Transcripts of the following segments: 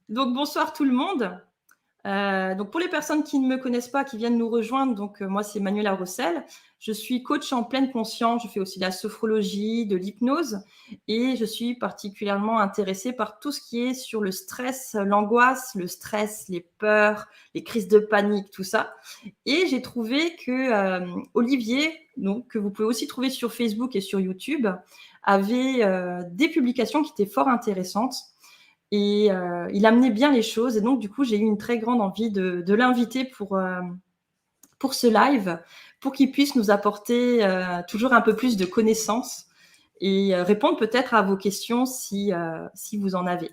Donc bonsoir tout le monde. Donc pour les personnes qui ne me connaissent pas, qui viennent nous rejoindre, moi c'est Manuela Rossel. Je suis coach en pleine conscience, je fais aussi de la sophrologie, de l'hypnose et je suis particulièrement intéressée par tout ce qui est sur le stress, l'angoisse, le stress, les peurs, les crises de panique, tout ça. Et j'ai trouvé que, Olivier, donc que vous pouvez aussi trouver sur Facebook et sur YouTube, avait, des publications qui étaient fort intéressantes et il amenait bien les choses et donc du coup, j'ai eu une très grande envie de l'inviter pour ce live, pour qu'il puisse nous apporter, toujours un peu plus de connaissances et répondre peut-être à vos questions si vous en avez.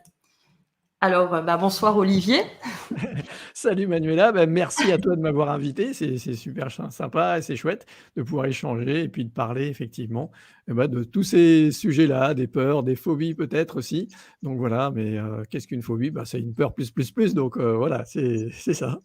Alors, bonsoir Olivier. Salut Manuela, merci à toi de m'avoir invité. C'est super sympa et c'est chouette de pouvoir échanger et puis de parler effectivement de tous ces sujets-là, des peurs, des phobies peut-être aussi. Donc voilà, mais qu'est-ce qu'une phobie? C'est une peur plus, plus, plus. Donc voilà, c'est ça.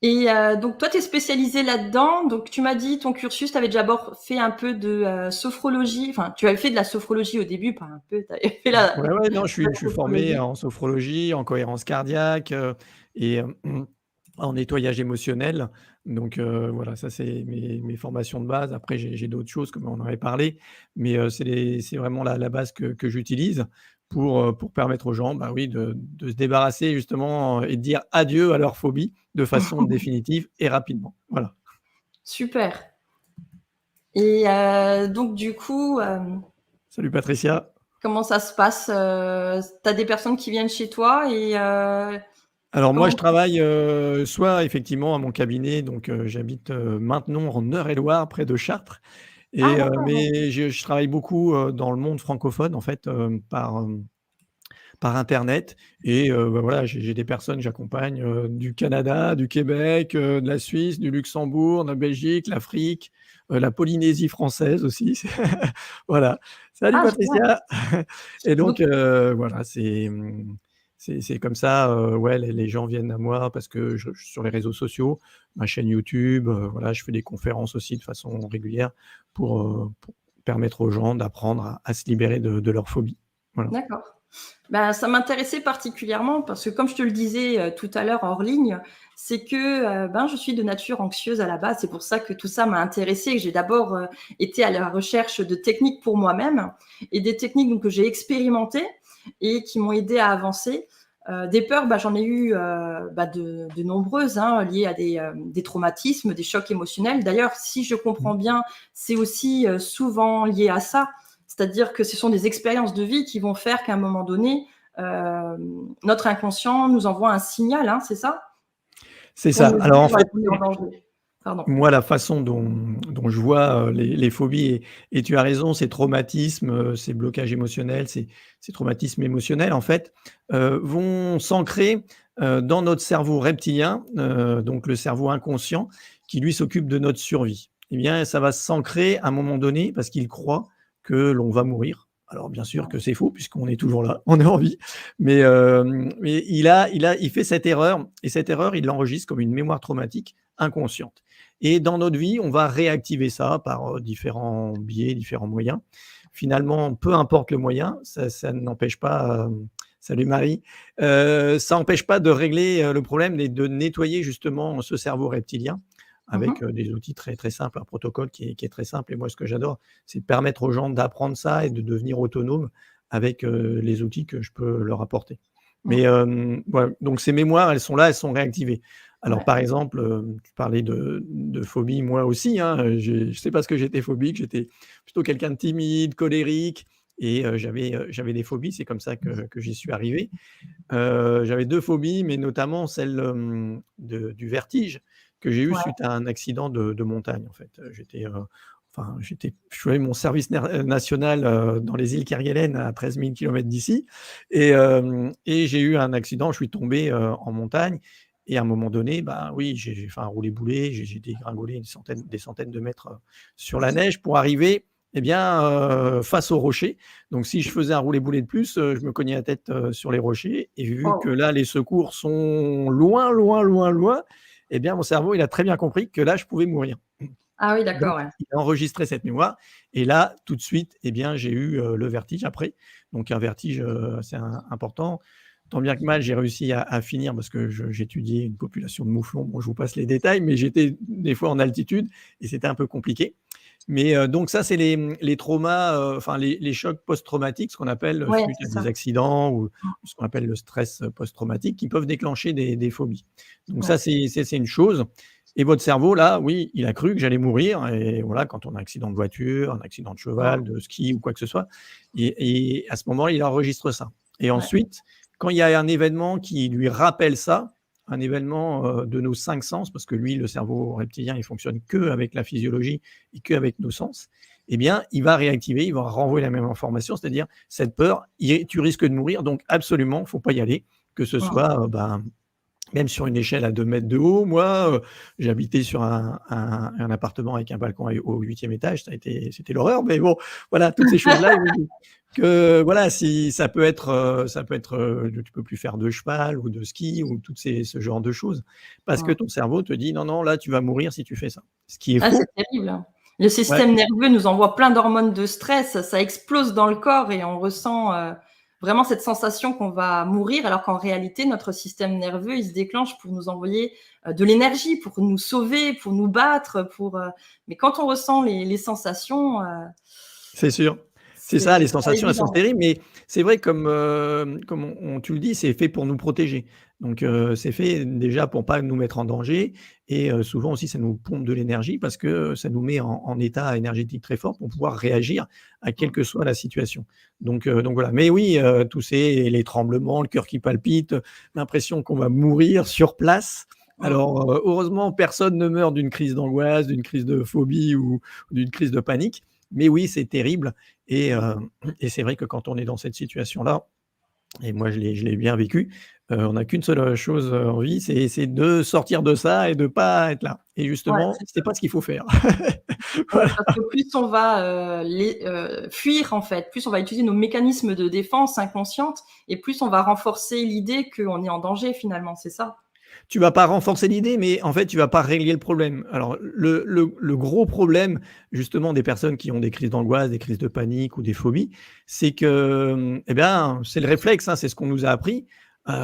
Et donc toi, tu es spécialisé là-dedans. Donc tu m'as dit ton cursus, tu avais d'abord fait un peu de sophrologie. Enfin, tu avais fait de la sophrologie au début, pas un peu, tu avais fait la Ouais, ouais, non, je la suis formé sophrologie. en sophrologie, en cohérence cardiaque, et en nettoyage émotionnel. Donc voilà, ça c'est mes formations de base. Après j'ai d'autres choses comme on en avait parlé, mais c'est vraiment la base que j'utilise pour permettre aux gens, oui, de se débarrasser justement et de dire adieu à leur phobie de façon définitive et rapidement. Voilà. Super. Et donc du coup, Salut Patricia. comment ça se passe? Tu as des personnes qui viennent chez toi et Alors moi, comment je travaille, soit effectivement à mon cabinet, donc j'habite, Maintenon en Eure-et-Loir, près de Chartres, ah et d'accord, OK. mais je travaille beaucoup, dans le monde francophone en fait, par internet, et voilà, j'ai des personnes que j'accompagne, du Canada, du Québec, de la Suisse, du Luxembourg, de la Belgique, l'Afrique, la Polynésie française aussi. Voilà. Salut Ah génial. Patricia! Et Donc donc voilà, c'est comme ça, ouais, les gens viennent à moi parce que je suis sur les réseaux sociaux, ma chaîne YouTube, voilà, je fais des conférences aussi de façon régulière pour permettre aux gens d'apprendre à se libérer de leur phobie. Voilà. d'accord. Ça m'intéressait particulièrement parce que comme je te le disais, tout à l'heure hors ligne, c'est que, je suis de nature anxieuse à la base. C'est pour ça que tout ça m'a intéressée et que j'ai d'abord, été à la recherche de techniques pour moi-même et des techniques donc que j'ai expérimentées et qui m'ont aidée à avancer. Des peurs, j'en ai eu, de nombreuses, hein, liées à des traumatismes, des chocs émotionnels. D'ailleurs, si je comprends Mmh. bien, c'est aussi, souvent lié à ça. C'est-à-dire que ce sont des expériences de vie qui vont faire qu'à un moment donné, notre inconscient nous envoie un signal, hein, c'est ça? C'est Pour ça. nous Alors dire, en fait, qu'on est en danger. Pardon. moi, la façon dont je vois, les phobies, et tu as raison, ces traumatismes, ces blocages émotionnels, ces traumatismes émotionnels, en fait, vont s'ancrer, dans notre cerveau reptilien, donc le cerveau inconscient qui lui s'occupe de notre survie. Eh bien, ça va s'ancrer à un moment donné parce qu'il croit que l'on va mourir. Alors bien sûr que c'est faux puisqu'on est toujours là, on est en vie, mais il fait cette erreur, et cette erreur, il l'enregistre comme une mémoire traumatique inconsciente. Et dans notre vie, on va réactiver ça par, différents biais, différents moyens. Finalement, peu importe le moyen, ça n'empêche pas, salut Marie, ça n'empêche pas de régler, le problème et de nettoyer justement ce cerveau reptilien avec, Mmh. des outils très, très simples, un protocole qui est très simple. Et moi, ce que j'adore, c'est de permettre aux gens d'apprendre ça et de devenir autonomes avec, les outils que je peux leur apporter. Mais, Mmh. voilà, donc ces mémoires, elles sont là, elles sont réactivées. Alors, Ouais. par exemple, tu parlais de phobie, moi aussi, hein, je sais parce que j'étais phobique, j'étais plutôt quelqu'un de timide, colérique, et j'avais des phobies, c'est comme ça que j'y suis arrivé. J'avais 2 phobies, mais notamment celle, du vertige que j'ai eu Ouais. suite à un accident de montagne, en fait. Je faisais mon service national, dans les îles Kerguelen à 13 000 kilomètres d'ici, et j'ai eu un accident, je suis tombé, en montagne, et à un moment donné, oui, j'ai fait un roulé-boulé, j'ai dégringolé des centaines de mètres, sur la neige pour arriver, eh bien, face aux rochers. Donc si je faisais un roulé-boulé de plus, je me cognais la tête, sur les rochers, et vu que Waouh! là, les secours sont loin, loin, loin, loin, eh bien, mon cerveau, il a très bien compris que là, je pouvais mourir. Ah oui, Donc d'accord, ouais. il a enregistré cette mémoire, et là, tout de suite, eh bien, j'ai eu, le vertige après. donc un vertige assez important. Tant bien que mal, j'ai réussi à finir parce que j'étudiais une population de mouflons. Bon, je vous passe les détails, mais j'étais des fois en altitude et c'était un peu compliqué. Mais donc ça, c'est les traumas, enfin les chocs post-traumatiques, ce qu'on appelle, Ouais, suite c'est à des ça. accidents ou Mmh. ce qu'on appelle le stress post-traumatique qui peuvent déclencher des phobies. Donc ça, Ouais. c'est une chose et votre cerveau là, oui, il a cru que j'allais mourir et voilà, quand on a un accident de voiture, un accident de cheval, Mmh. de ski ou quoi que ce soit et à ce moment-là, il enregistre ça et Ouais. ensuite, quand il y a un événement qui lui rappelle ça, un événement, de nos 5 sens, parce que lui, le cerveau reptilien, il fonctionne qu'avec la physiologie et qu'avec nos sens, eh bien, il va réactiver, il va renvoyer la même information, c'est-à-dire cette peur, tu risques de mourir, donc absolument, il ne faut pas y aller, que ce Mmh. soit, même sur une échelle à 2 mètres de haut. Moi, j'habitais sur un appartement avec un balcon au 8e étage, c'était l'horreur, mais bon, voilà, toutes ces choses-là, il me dit que voilà, si ça peut être, tu peux plus faire de cheval ou de ski ou toutes ces ce genre de choses. Parce que Mmh. ton cerveau te dit: «Non, non, là, tu vas mourir si tu fais ça». Ce qui est Ah, c'est faux. terrible, hein. Le Ouais, système nerveux nous envoie plein d'hormones de stress, ça explose dans le corps et on ressent, vraiment cette sensation qu'on va mourir, alors qu'en réalité, notre système nerveux, il se déclenche pour nous envoyer, de l'énergie, pour nous sauver, pour nous battre, mais quand on ressent les sensations, c'est sûr. C'est c'est ça, les pas sensations, elles sont évident. terribles, mais c'est vrai comme on tu le dis, c'est fait pour nous protéger. Donc c'est fait déjà pour pas nous mettre en danger et souvent aussi ça nous pompe de l'énergie parce que ça nous met en état énergétique très fort pour pouvoir réagir à quelle Mmh. que soit la situation. Donc voilà. Mais oui, tous ces les tremblements, le cœur qui palpite, l'impression qu'on va mourir sur place. Mmh. Alors heureusement personne ne meurt d'une crise d'angoisse, d'une crise de phobie ou d'une crise de panique. Mais oui, c'est terrible et heu et c'est vrai que quand on est dans cette situation-là et moi je l'ai bien vécu, on n'a qu'une seule, chose, en vie, c'est de sortir de ça et de pas être là et Ouais, justement, c'est c'est ça. pas ce qu'il faut faire. Ouais, Voilà. parce que plus on va, fuir en fait, plus on va utiliser nos mécanismes de défense inconscientes et plus on va renforcer l'idée qu'on est en danger finalement, c'est ça? Tu vas pas renforcer l'idée, mais en fait, tu vas pas régler le problème. Alors le gros problème, justement, des personnes qui ont des crises d'angoisse, des crises de panique ou des phobies, c'est que, et bien, c'est le réflexe, hein, c'est ce qu'on nous a appris.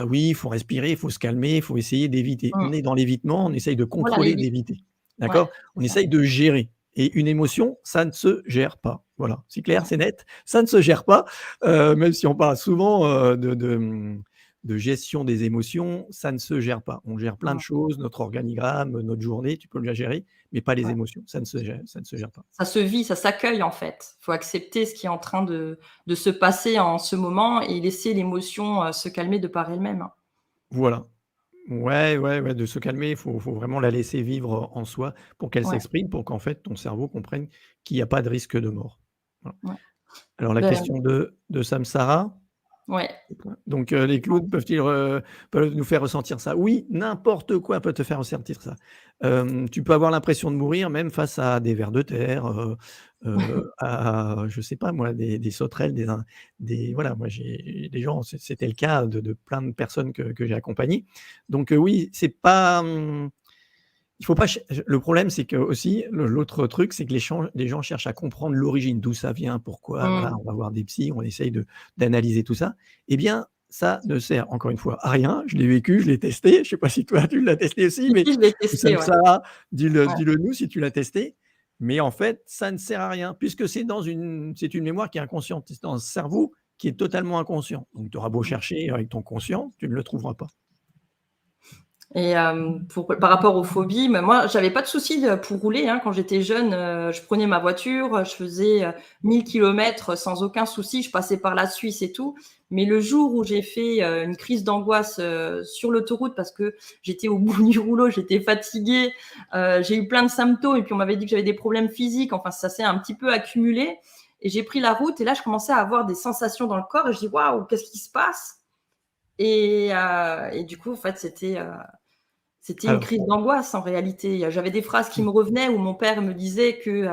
Oui, il faut respirer, il faut se calmer, il faut essayer d'éviter. On Mmh. est dans l'évitement, on essaye de Voilà, contrôler, l'évitement. d'éviter. Ouais, D'accord? On c'est ça. essaye de gérer et une émotion, ça ne se gère pas. Voilà, c'est clair, Mmh. c'est net, ça ne se gère pas, même si on parle souvent, de gestion des émotions, ça ne se gère pas. On gère plein de Mmh. choses, notre organigramme, notre journée, tu peux la gérer, mais pas les Ouais. émotions. Ça ne se gère pas. Ça se vit, ça s'accueille en fait. Il faut accepter ce qui est en train de se passer en ce moment et laisser l'émotion, se calmer de par elle-même, hein. Voilà. Ouais, ouais, ouais, de se calmer, il faut vraiment la laisser vivre en soi pour qu'elle Ouais, s'exprime, pour qu'en fait ton cerveau comprenne qu'il y a pas de risque de mort. Voilà. ouais. Alors la Ben, question de Samsara. ouais. Donc, les clowns peuvent nous faire ressentir ça? Oui, n'importe quoi peut te faire ressentir ça. Tu peux avoir l'impression de mourir même face à des vers de terre, à je sais pas moi, des sauterelles, des voilà, moi j'ai des gens, c'était le cas de plein de personnes que j'ai accompagnées. Donc, oui, c'est pas, il faut pas ch le problème, c'est que aussi l'autre truc, c'est que les gens cherchent à comprendre l'origine, d'où ça vient, pourquoi, voilà, Mmh. on va voir des psys, on essaye d'analyser tout ça. Eh bien, ça ne sert encore une fois à rien. Je l'ai vécu, je l'ai testé. Je sais pas si toi tu l'as testé aussi, Si, mais si, je l'ai ou testé, ouais. Samsara, dis-le Ouais. dis-le nous si tu l'as testé. Mais en fait, ça ne sert à rien puisque c'est une mémoire qui est inconsciente. C'est dans un cerveau qui est totalement inconscient. Donc tu auras beau Mmh. chercher avec ton conscient, tu ne le trouveras pas. Et par rapport aux phobies, bah, moi, j'avais pas de soucis, pour rouler, hein. Quand j'étais jeune, je prenais ma voiture, je faisais, 1000 kilomètres sans aucun souci. Je passais par la Suisse et tout. Mais le jour où j'ai fait, une crise d'angoisse, sur l'autoroute parce que j'étais au bout du rouleau, j'étais fatiguée, j'ai eu plein de symptômes et puis on m'avait dit que j'avais des problèmes physiques. Enfin, ça s'est un petit peu accumulé et j'ai pris la route et là, je commençais à avoir des sensations dans le corps et je dis: «Waouh, qu'est-ce qui se passe?» Et du coup, en fait, c'était une Alors, crise d'angoisse en réalité. J'avais des phrases qui me revenaient où mon père me disait que,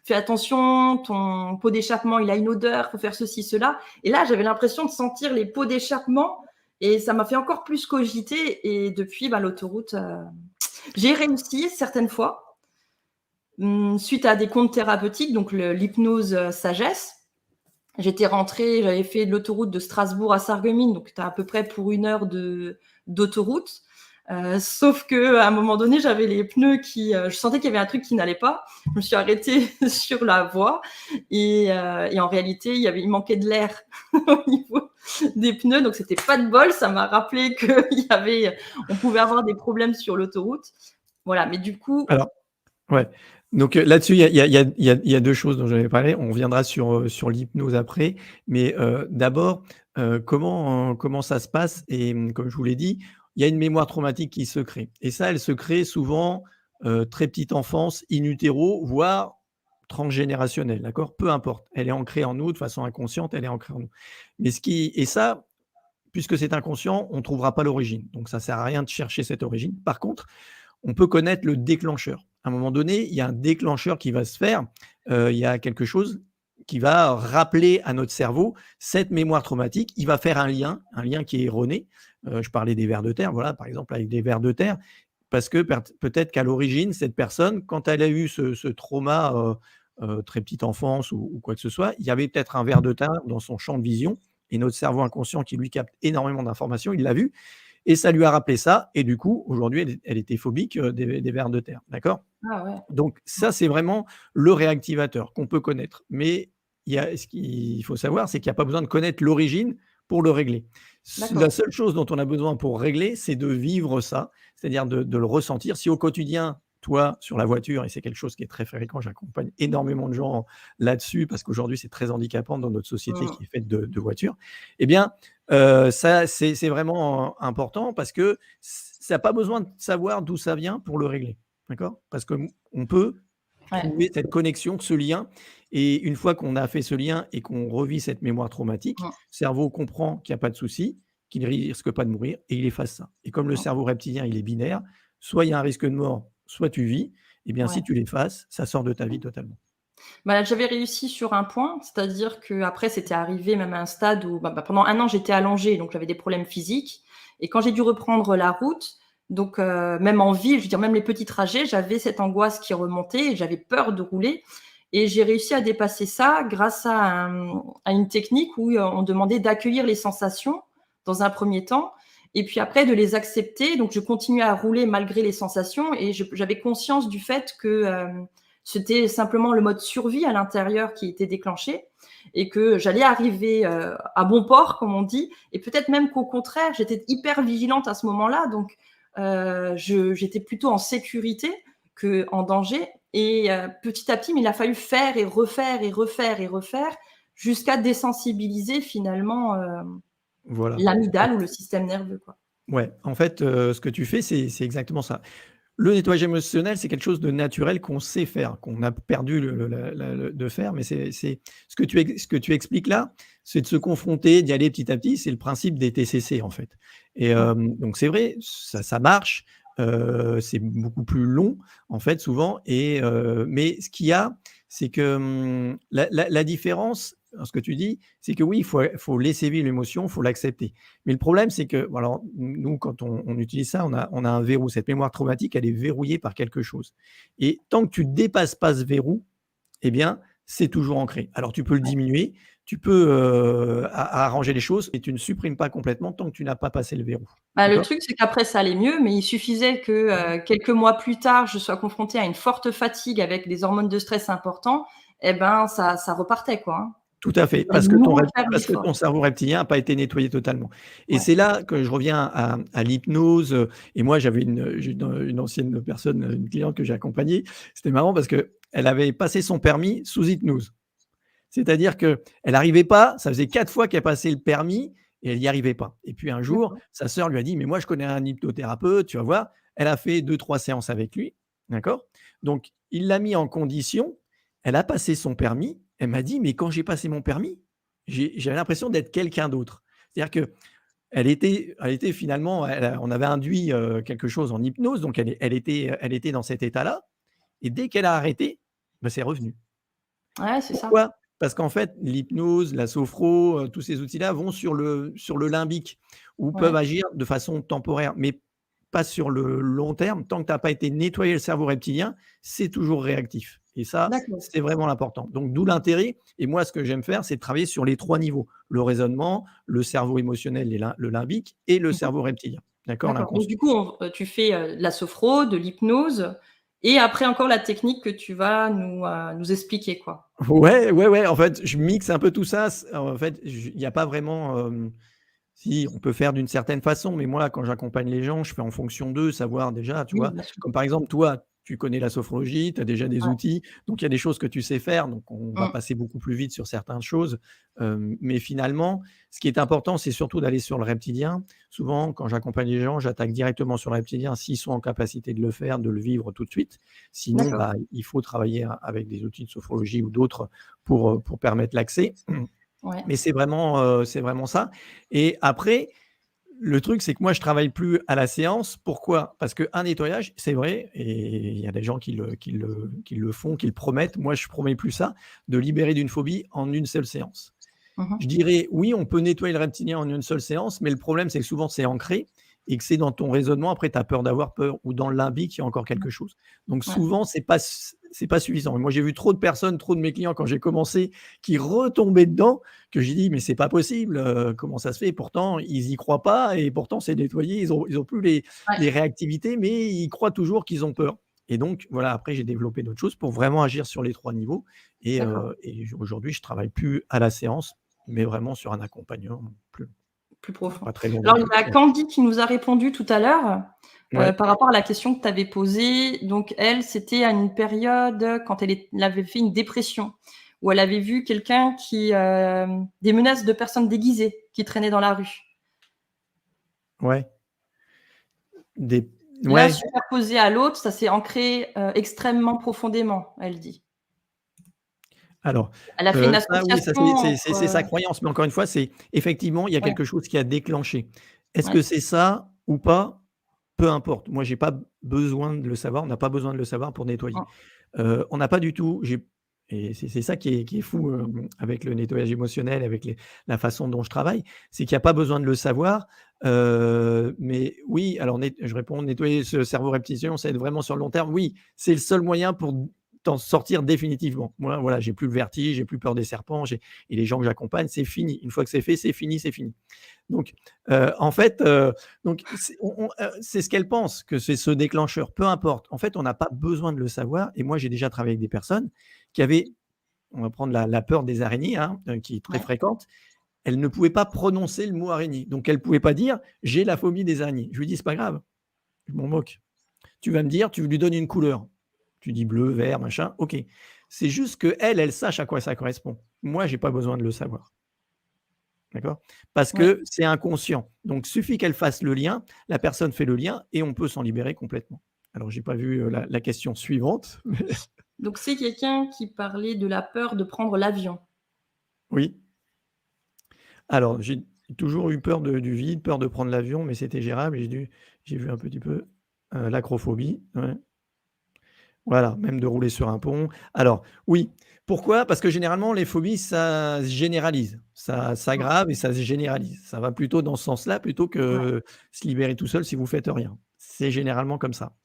«Fais attention, ton pot d'échappement, il a une odeur, faut faire ceci, cela» et là, j'avais l'impression de sentir les pots d'échappement et ça m'a fait encore plus cogiter et depuis, bah, l'autoroute, j'ai réussi certaines fois, suite à des comptes thérapeutiques, donc l'hypnose, sagesse. J'étais rentrée, j'avais fait de l'autoroute de Strasbourg à Sarreguemines, donc tu as à peu près pour 1 heure d'autoroute. Sauf qu'à un moment donné, j'avais les pneus je sentais qu'il y avait un truc qui n'allait pas. Je me suis arrêtée sur la voie et en réalité, il manquait de l'air au niveau des pneus, donc c'était pas de bol. Ça m'a rappelé on pouvait avoir des problèmes sur l'autoroute. Voilà, mais du coup, Alors ouais, donc là-dessus, il y a 2 choses dont j'avais parlé. On reviendra sur l'hypnose après, mais d'abord, comment ça se passe? Et comme je vous l'ai dit, il y a une mémoire traumatique qui se crée et ça, elle se crée souvent, très petite enfance, in utero, voire transgénérationnelle, d'accord? Peu importe, elle est ancrée en nous de façon inconsciente, elle est ancrée en nous. Mais ça, puisque c'est inconscient, on ne trouvera pas l'origine, donc ça sert à rien de chercher cette origine. Par contre, on peut connaître le déclencheur. À un moment donné, il y a un déclencheur qui va se faire, il y a quelque chose qui va rappeler à notre cerveau cette mémoire traumatique. Il va faire un lien qui est erroné. Je parlais des vers de terre, voilà, par exemple, avec des vers de terre, parce que peut-être qu'à l'origine, cette personne, quand elle a eu ce trauma, très petite enfance ou quoi que ce soit, il y avait peut-être un ver de terre dans son champ de vision et notre cerveau inconscient qui lui capte énormément d'informations, il l'a vu et ça lui a rappelé ça et du coup, aujourd'hui, elle était phobique, des vers de terre, d'accord? ah ouais, Donc ça, c'est vraiment le réactivateur qu'on peut connaître. Mais ce qu'il faut savoir, c'est qu'il y a pas besoin de connaître l'origine pour le régler. La d'accord. seule chose dont on a besoin pour régler, c'est de vivre ça, c'est-à-dire de le ressentir. Si au quotidien, toi, sur la voiture et c'est quelque chose qui est très fréquent, j'accompagne énormément de gens là-dessus parce qu'aujourd'hui, c'est très handicapant dans notre société Mmh. qui est faite de voitures. Eh bien, ça, c'est vraiment important parce que ça a pas besoin de savoir d'où ça vient pour le régler. D'accord? Parce qu'on peut Ouais. trouver cette connexion, ce lien et une fois qu'on a fait ce lien et qu'on revit cette mémoire traumatique, Mmh. le cerveau comprend qu'il y a pas de souci, qu'il risque pas de mourir et il efface ça et comme le Mmh. cerveau reptilien, il est binaire, soit il y a un risque de mort, soit tu vis et bien si Ouais. tu l'effaces, ça sort de ta vie totalement. Bah, j'avais réussi sur un point, c'est-à-dire qu'après c'était arrivé même à un stade où, pendant 1 an j'étais allongée, donc j'avais des problèmes physiques et quand j'ai dû reprendre la route, donc même en ville, je veux dire même les petits trajets, j'avais cette angoisse qui remontait et j'avais peur de rouler et j'ai réussi à dépasser ça grâce à une technique où, on demandait d'accueillir les sensations dans un premier temps et puis après de les accepter. Donc je continuais à rouler malgré les sensations et j'avais conscience du fait que, c'était simplement le mode survie à l'intérieur qui était déclenché et que j'allais arriver à bon port, comme on dit, et peut-être même qu'au contraire, j'étais hyper vigilante à ce moment-là, donc j'étais plutôt en sécurité qu'en danger. Et petit à petit, mais il a fallu faire et refaire et refaire et refaire jusqu'à désensibiliser finalement Voilà. l'amygdale ou le système nerveux, quoi. Ouais, en fait, ce que tu fais, c'est exactement ça. Le nettoyage émotionnel, c'est quelque chose de naturel qu'on sait faire, qu'on a perdu le de faire, mais c'est ce que tu expliques là, c'est de se confronter, d'y aller petit à petit. C'est le principe des TCC, en fait et Mmh. donc c'est vrai, ça marche, c'est beaucoup plus long, en fait, souvent et mais ce qu'il y a, c'est que, la différence dans ce que tu dis, c'est que oui, il faut laisser vivre l'émotion, il faut l'accepter. Mais le problème, c'est que bon alors, nous, quand on utilise ça, on a un verrou. Cette mémoire traumatique, elle est verrouillée par quelque chose et tant que tu dépasses pas ce verrou, eh bien, c'est toujours ancré. Alors tu peux le Ouais. diminuer, tu peux, arranger les choses, mais tu ne supprimes pas complètement tant que tu n'as pas passé le verrou. Bah, le D'accord? truc, c'est qu'après ça allait mieux, mais il suffisait que, quelques mois plus tard, je sois confrontée à une forte fatigue avec des hormones de stress importants et ben, ça repartait, quoi, hein. Tout à Il fait, fallait de nouveau faire parce que l'effort. ton cerveau reptilien n'a pas été nettoyé totalement et Ouais. c'est là que je reviens à l'hypnose, et moi j'ai une ancienne personne, une cliente que j'ai accompagnée. C'était marrant parce qu'elle avait passé son permis sous hypnose. C'est-à-dire qu'elle arrivait pas, ça faisait 4 fois qu'elle passait le permis et elle n'y arrivait pas et puis un jour, D'accord. sa sœur lui a dit: «Mais moi je connais un hypnothérapeute, tu vas voir». Elle a fait 2-3 séances avec lui, d'accord? Donc il l'a mis en condition, elle a passé son permis, elle m'a dit: «Mais quand j'ai passé mon permis, j'avais l'impression d'être quelqu'un d'autre». C'est-à-dire qu'elle était finalement on avait induit, quelque chose en hypnose, donc elle était dans cet état-là et dès qu'elle a arrêté, bah, c'est revenu. Ouais, c'est ça. Pourquoi? Parce qu'en fait, l'hypnose, la sophro, tous ces outils-là vont sur le limbique ou peuvent Ouais. agir de façon temporaire, mais pas sur le long terme. Tant que tu as pas été nettoyer le cerveau reptilien, c'est toujours réactif Et ça, D'accord. c'est vraiment l'important. Donc d'où l'intérêt et moi ce que j'aime faire, c'est de travailler sur les 3 niveaux: le raisonnement, le cerveau émotionnel et le limbique et le Mmh. cerveau reptilien. D'accord? D'accord. Donc L'inconscient. du coup, tu fais, de la sophro, de l'hypnose et après encore la technique que tu vas nous expliquer, quoi? Ouais, ouais, ouais, en fait, je mixe un peu tout ça. En fait, il y a pas vraiment, si, on peut faire d'une certaine façon, mais moi, quand j'accompagne les gens, je fais en fonction d'eux, savoir déjà, tu Oui, vois? bien sûr. Comme par exemple, toi, tu connais la sophrologie, tu as déjà des Ouais. outils, donc il y a des choses que tu sais faire, donc on va Mmh. passer beaucoup plus vite sur certaines choses. Mais finalement, ce qui est important, c'est surtout d'aller sur le reptilien. Souvent, quand j'accompagne les gens, j'attaque directement sur le reptilien s'ils sont en capacité de le faire, de le vivre tout de suite. Sinon, D'accord. bah, il faut travailler avec des outils de sophrologie ou d'autres pour permettre l'accès. Ouais. Mais c'est vraiment ça. Et après, le truc, c'est que moi, je travaille plus à la séance. Pourquoi? Parce qu'un nettoyage, c'est vrai, et il y a des gens qui le font, qui le promettent. Moi, je promets plus ça, de libérer d'une phobie en une seule séance. Mmh Je mh. dirais, oui, on peut nettoyer le reptilien en une seule séance, mais le problème, c'est que souvent, c'est ancré et que c'est dans ton raisonnement. Après, tu as peur d'avoir peur ou dans le limbique, il y a encore quelque chose. Donc Ouais. souvent, c'est pas suffisant. Et moi, j'ai vu trop de personnes, trop de mes clients, quand j'ai commencé, qui retombaient dedans, que j'ai dit: «Mais c'est pas possible, comment ça se fait?» Pourtant, ils y croient pas et pourtant c'est nettoyé. Ils ont plus Ouais. les réactivités, mais ils croient toujours qu'ils ont peur. Et donc voilà, après j'ai développé d'autres choses pour vraiment agir sur les 3 niveaux D'accord. et aujourd'hui, je travaille plus à la séance, mais vraiment sur un accompagnement plus Plus profond. pas très long non Alors, il plus. y a Ouais. Candy qui nous a répondu tout à l'heure, Ouais, par rapport à la question que tu avais posée. Donc elle, c'était à une période quand elle avait fait une dépression, où elle avait vu quelqu'un des menaces de personnes déguisées qui traînaient dans la rue. ouais, des L'un ouais. superposé à l'autre, ça s'est ancré, extrêmement profondément, elle dit. Alors, Elle a fait une ça oui, ça association c'est sa croyance, mais encore une fois, c'est effectivement, il y a ouais, quelque chose qui a déclenché. Est-ce que ouais, c'est ça ou pas? Peu importe. Moi, j'ai pas besoin de le savoir, on n'a pas besoin de le savoir pour nettoyer. mmh, On n'a pas du tout et c'est ça qui est fou, avec le nettoyage émotionnel, avec la façon dont je travaille, c'est qu'il y a pas besoin de le savoir, mais oui, alors je réponds, nettoyer ce cerveau reptilien, ça aide vraiment sur le long terme. Oui, c'est le seul moyen pour t'en sortir définitivement. Moi, voilà, j'ai plus le vertige, j'ai plus peur des serpents, et les gens que j'accompagne, c'est fini. Une fois que c'est fait, c'est fini, c'est fini. Donc, en fait, c'est ce qu'elle pense, que c'est ce déclencheur, peu importe. En fait, on n'a pas besoin de le savoir et moi, j'ai déjà travaillé avec des personnes qui avaient, on va prendre la peur des araignées, hein, qui est très ouais, fréquente. Elles ne pouvaient pas prononcer le mot araignée. Donc, elles ne pouvaient pas dire: «J'ai la phobie des araignées». Je lui dis: «C'est pas grave, je m'en moque. Tu vas me dire, tu lui donnes une couleur». Tu dis bleu, vert, machin, OK. C'est juste qu'elle, elle sache à quoi ça correspond. Moi, j'ai pas besoin de le savoir. D'accord? Parce ouais. que c'est inconscient. Donc suffit qu'elle fasse le lien, la personne fait le lien et on peut s'en libérer complètement. Alors j'ai pas vu, la question suivante. Donc c'est quelqu'un qui parlait de la peur de prendre l'avion. Oui. Alors j'ai toujours eu peur du vide, peur de prendre l'avion, mais c'était gérable. J'ai vu un petit peu, l'acrophobie, ouais. Voilà, même de rouler sur un pont. Alors oui, pourquoi? Parce que généralement les phobies, ça se généralise. Ça Mmh, s'aggrave et ça se généralise. Ça va plutôt dans ce sens-là, plutôt ouais, que se libérer tout seul si vous faites rien. C'est généralement comme ça.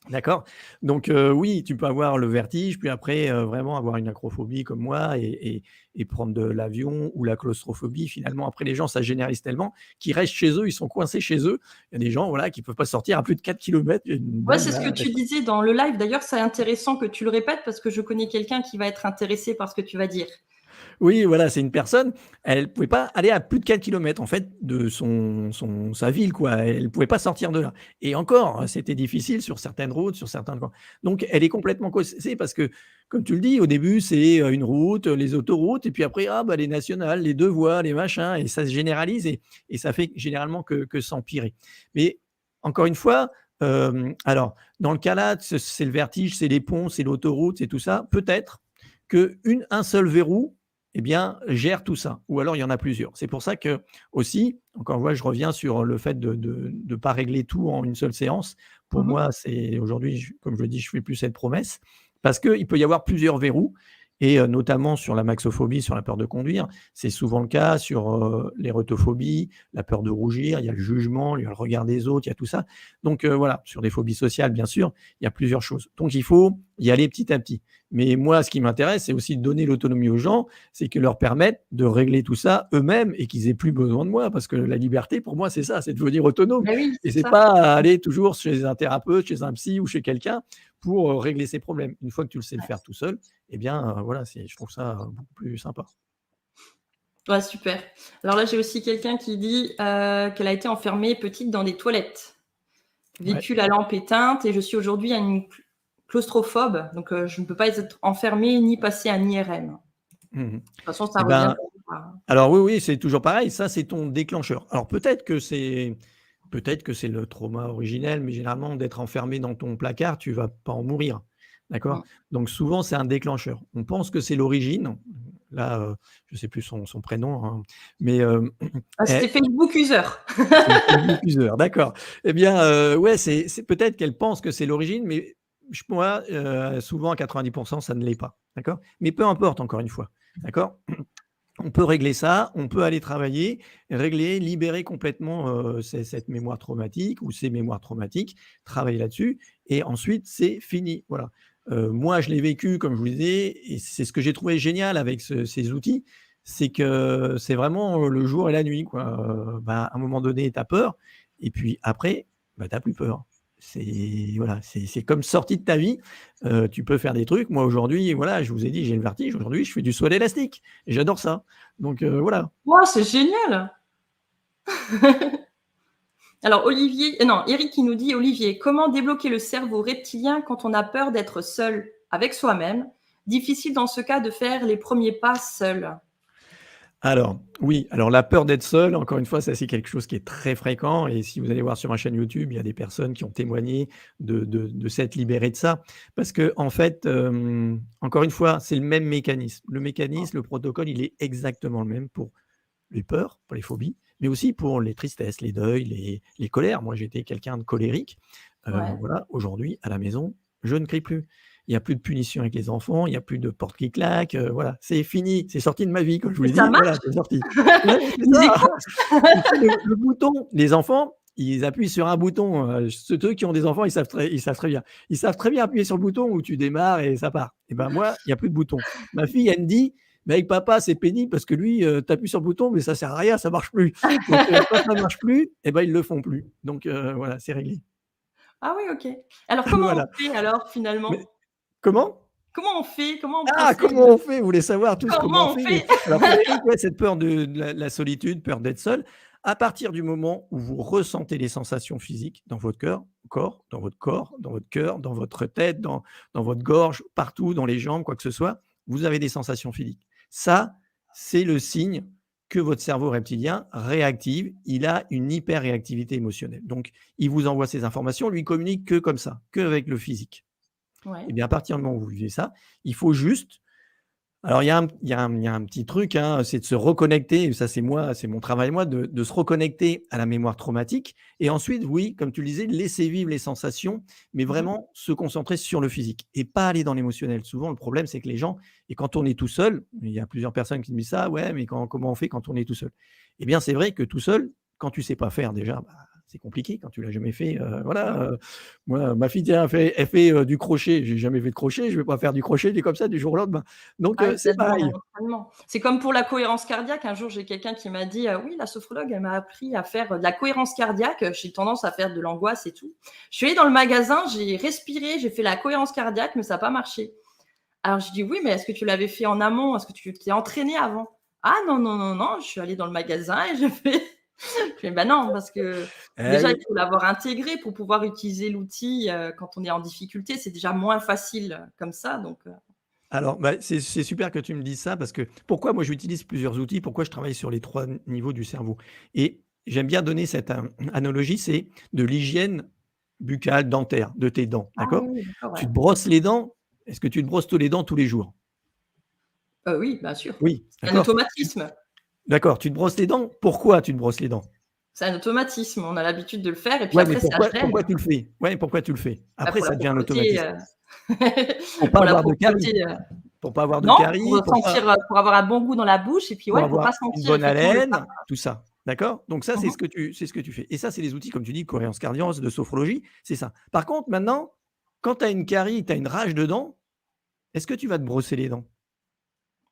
D'accord? Donc oui, tu peux avoir le vertige, puis après, vraiment avoir une acrophobie comme moi et prendre de l'avion ou la claustrophobie. Finalement, après les gens, ça généralise tellement qu'ils restent chez eux, ils sont coincés chez eux. Il y a des gens, voilà, qui peuvent pas sortir à plus de 4 kilomètres. Il y a une ouais, dame c'est ce que là, tu disais dans le live. D'ailleurs, c'est intéressant que tu le répètes parce que je connais quelqu'un qui va être intéressé par ce que tu vas dire. oui, voilà, c'est une personne, elle pouvait pas aller à plus de 4 kilomètres en fait de sa ville quoi. Elle pouvait pas sortir de là et encore, c'était difficile sur certaines routes, sur certains coins. Donc elle est complètement coincée parce que, comme tu le dis, au début, c'est, une route, les autoroutes et puis après, ah bah, les nationales, les 2 voies, les machins et ça se généralise et ça fait généralement que s'empirer. Mais encore une fois, alors dans le cas là, c'est le vertige, c'est les ponts, c'est l'autoroute, c'est tout ça. Peut-être qu'un seul verrou eh bien, gère tout ça. Ou alors il y en a plusieurs. C'est pour ça que aussi, encore une fois, je reviens sur le fait de pas régler tout en une seule séance. Pour Mmh. moi, c'est aujourd'hui, comme je le dis, je fais plus cette promesse parce qu'il peut y avoir plusieurs verrous et notamment sur la maxophobie, sur la peur de conduire. C'est souvent le cas sur, l'érotophobe, la peur de rougir, il y a le jugement, il y a le regard des autres, il y a tout ça. Donc voilà, sur des phobies sociales, bien sûr, il y a plusieurs choses. Donc il faut y aller petit à petit. Mais moi, ce qui m'intéresse, c'est aussi de donner l'autonomie aux gens, c'est que leur permettre de régler tout ça eux-mêmes et qu'ils aient plus besoin de moi. Parce que la liberté, pour moi, c'est ça, c'est de devenir autonome. Bah oui, Et c'est c'est ça. pas aller toujours chez un thérapeute, chez un psy ou chez quelqu'un pour régler ses problèmes. Une fois que tu le sais le Ouais. faire tout seul, eh bien, voilà, je trouve ça beaucoup plus sympa. Ouais, super. Alors là, j'ai aussi quelqu'un qui dit qu'elle a été enfermée petite dans des toilettes. Ouais. Vécu la lampe éteinte et je suis aujourd'hui une claustrophobe, donc je ne peux pas être enfermée ni passer un IRM. Mmh. De toute façon, ça Eh revient ben, pour vous, hein. alors oui, oui, c'est toujours pareil, ça, c'est ton déclencheur. Alors peut-être que c'est le trauma originel, mais généralement, d'être enfermé dans ton placard, tu vas pas en mourir, d'accord? Mmh. Donc souvent, c'est un déclencheur. On pense que c'est l'origine. Là, je sais plus son prénom, hein, mais Ah, c'était elle Facebook User. c'est le Facebook user, d'accord. Eh bien, ouais, c'est peut-être qu'elle pense que c'est l'origine, mais moi, souvent à 90 ça ne l'est pas, d'accord? Mais peu importe, encore une fois, d'accord? On peut régler ça, on peut aller travailler, régler, libérer complètement, cette mémoire traumatique ou ces mémoires traumatiques, travailler là-dessus et ensuite c'est fini, voilà. Moi, je l'ai vécu comme je vous disais et c'est ce que j'ai trouvé génial avec ces outils, c'est que c'est vraiment, le jour et la nuit, quoi. Bah, à un moment donné, tu as peur et puis après, bah, tu as plus peur. C'est voilà, c'est comme sorti de ta vie, tu peux faire des trucs. Moi, aujourd'hui, voilà, je vous ai dit, j'ai le vertige. Aujourd'hui, je fais du saut à l'élastique et j'adore ça. Donc voilà. Waouh, c'est génial! Alors Olivier, non, Eric qui nous dit: «Olivier, comment débloquer le cerveau reptilien quand on a peur d'être seul avec soi-même? Difficile dans ce cas de faire les premiers pas seul». Alors oui, alors la peur d'être seul, encore une fois, ça c'est quelque chose qui est très fréquent et si vous allez voir sur ma chaîne YouTube, il y a des personnes qui ont témoigné de s'être libérées de ça. Parce qu'en fait, encore une fois, c'est le même mécanisme. Le mécanisme, le protocole, il est exactement le même pour les peurs, pour les phobies, mais aussi pour les tristesses, les deuils, les colères. Moi, j'étais quelqu'un de colérique. Ouais. Voilà, aujourd'hui, à la maison, je ne crie plus. Il y a plus de punition avec les enfants, il y a plus de porte qui claque, voilà, c'est fini, c'est sorti de ma vie, comme je vous Et l'ai ça dit, voilà, marche? c'est sorti. Ouais, c'est Ils ça. écoutent? Et puis le bouton, les enfants, ils appuient sur un bouton, ceux qui ont des enfants, ils savent très bien. Ils savent très bien appuyer sur le bouton où tu démarres et ça part. Et ben moi, il y a plus de bouton. Ma fille, elle me dit: «Mais avec papa, c'est pénible parce que lui, tu appuies sur le bouton, mais ça sert à rien, ça marche plus». Donc quand ça marche plus, et ben, ils le font plus. Donc voilà, c'est réglé. Ah oui, OK. Alors comment on Voilà. fait alors Mais finalement? comment? Comment on fait? Comment on Ah! procède? Comment on fait? Vous voulez savoir tous comment on Comment on fait? Mais fait? alors pour Eric, ouais, cette peur de la solitude, peur d'être seul, à partir du moment où vous ressentez les sensations physiques dans votre corps, dans votre corps, dans votre cœur, dans votre tête, dans votre gorge, partout, dans les jambes, quoi que ce soit, vous avez des sensations physiques. Ça, c'est le signe que votre cerveau reptilien réactive, il a une hyper-réactivité émotionnelle. Donc il vous envoie ces informations, lui, il communique que comme ça, qu'avec le physique. Ouais. Et bien, à partir du moment où vous vivez ça, il faut juste alors il y a un petit truc, hein, c'est de se reconnecter, ça c'est moi, c'est mon travail moi, de se reconnecter à la mémoire traumatique et ensuite, oui, comme tu le disais, laisser vivre les sensations, mais Mmh mh. vraiment se concentrer sur le physique et pas aller dans l'émotionnel. Souvent, le problème, c'est que les gens et quand on est tout seul, il y a plusieurs personnes qui me disent ça: «Ouais, mais comment on fait quand on est tout seul?» Eh bien, c'est vrai que tout seul, quand tu sais pas faire déjà, bah, c'est compliqué quand tu l'as jamais fait, voilà, moi, ma fille, tiens, elle fait, du crochet. J'ai jamais fait de crochet, je vais pas faire du crochet comme ça du jour au lendemain. Donc Ah oui, ça c'est demande un pareil. entraînement. C'est comme pour la cohérence cardiaque. Un jour, j'ai quelqu'un qui m'a dit: «Oui, la sophrologue, elle m'a appris à faire, de la cohérence cardiaque». J'ai tendance à faire de l'angoisse et tout. Je suis allée dans le magasin, j'ai respiré, j'ai fait la cohérence cardiaque, mais ça a pas marché. Alors je dis: «Oui, mais est-ce que tu l'avais fait en amont? Est-ce que tu t'es entraînée avant?» «Ah non, non, non, non, je suis allée dans le magasin et j'ai fait». Je fais: «Bah non, parce que Eh déjà, il oui. faut l'avoir intégré pour pouvoir utiliser l'outil, quand on est en difficulté. C'est déjà moins facile, comme ça, donc Alors, bah, c'est super que tu me dises ça parce que pourquoi moi j'utilise plusieurs outils, pourquoi je travaille sur les 3 niveaux du cerveau et j'aime bien donner cette, analogie, c'est de l'hygiène buccale, dentaire, de tes dents, ah oui, d'accord? oui, d'accord, Tu ouais. te brosses les dents, est-ce que tu te brosses tous les dents tous les jours? Oui, bien sûr. Oui, C'est un d'accord. automatisme. D'accord, tu te brosses les dents, pourquoi tu te brosses les dents? C'est un automatisme. On a l'habitude de le faire et puis Ouais, mais après ça gêne. pourquoi tu le fais? Ouais, pourquoi tu le fais? Bah, Après pour la ça devient un propreté, automatisme. Pour pas pour la avoir de caries. propreté, pour pas avoir de Non, pour caries, sentir, pour avoir un bon goût dans la bouche et puis, pour ouais, pour avoir pas une sentir bonne effectivement le haleine, tabac. tout ça, d'accord? Donc ça, Mmh mh. c'est ce que tu fais et ça, c'est les outils, comme tu dis, de cohérence cardiaque, de sophrologie, c'est ça. Par contre, maintenant, quand tu as une carie, tu as une rage de dents, est-ce que tu vas te brosser les dents?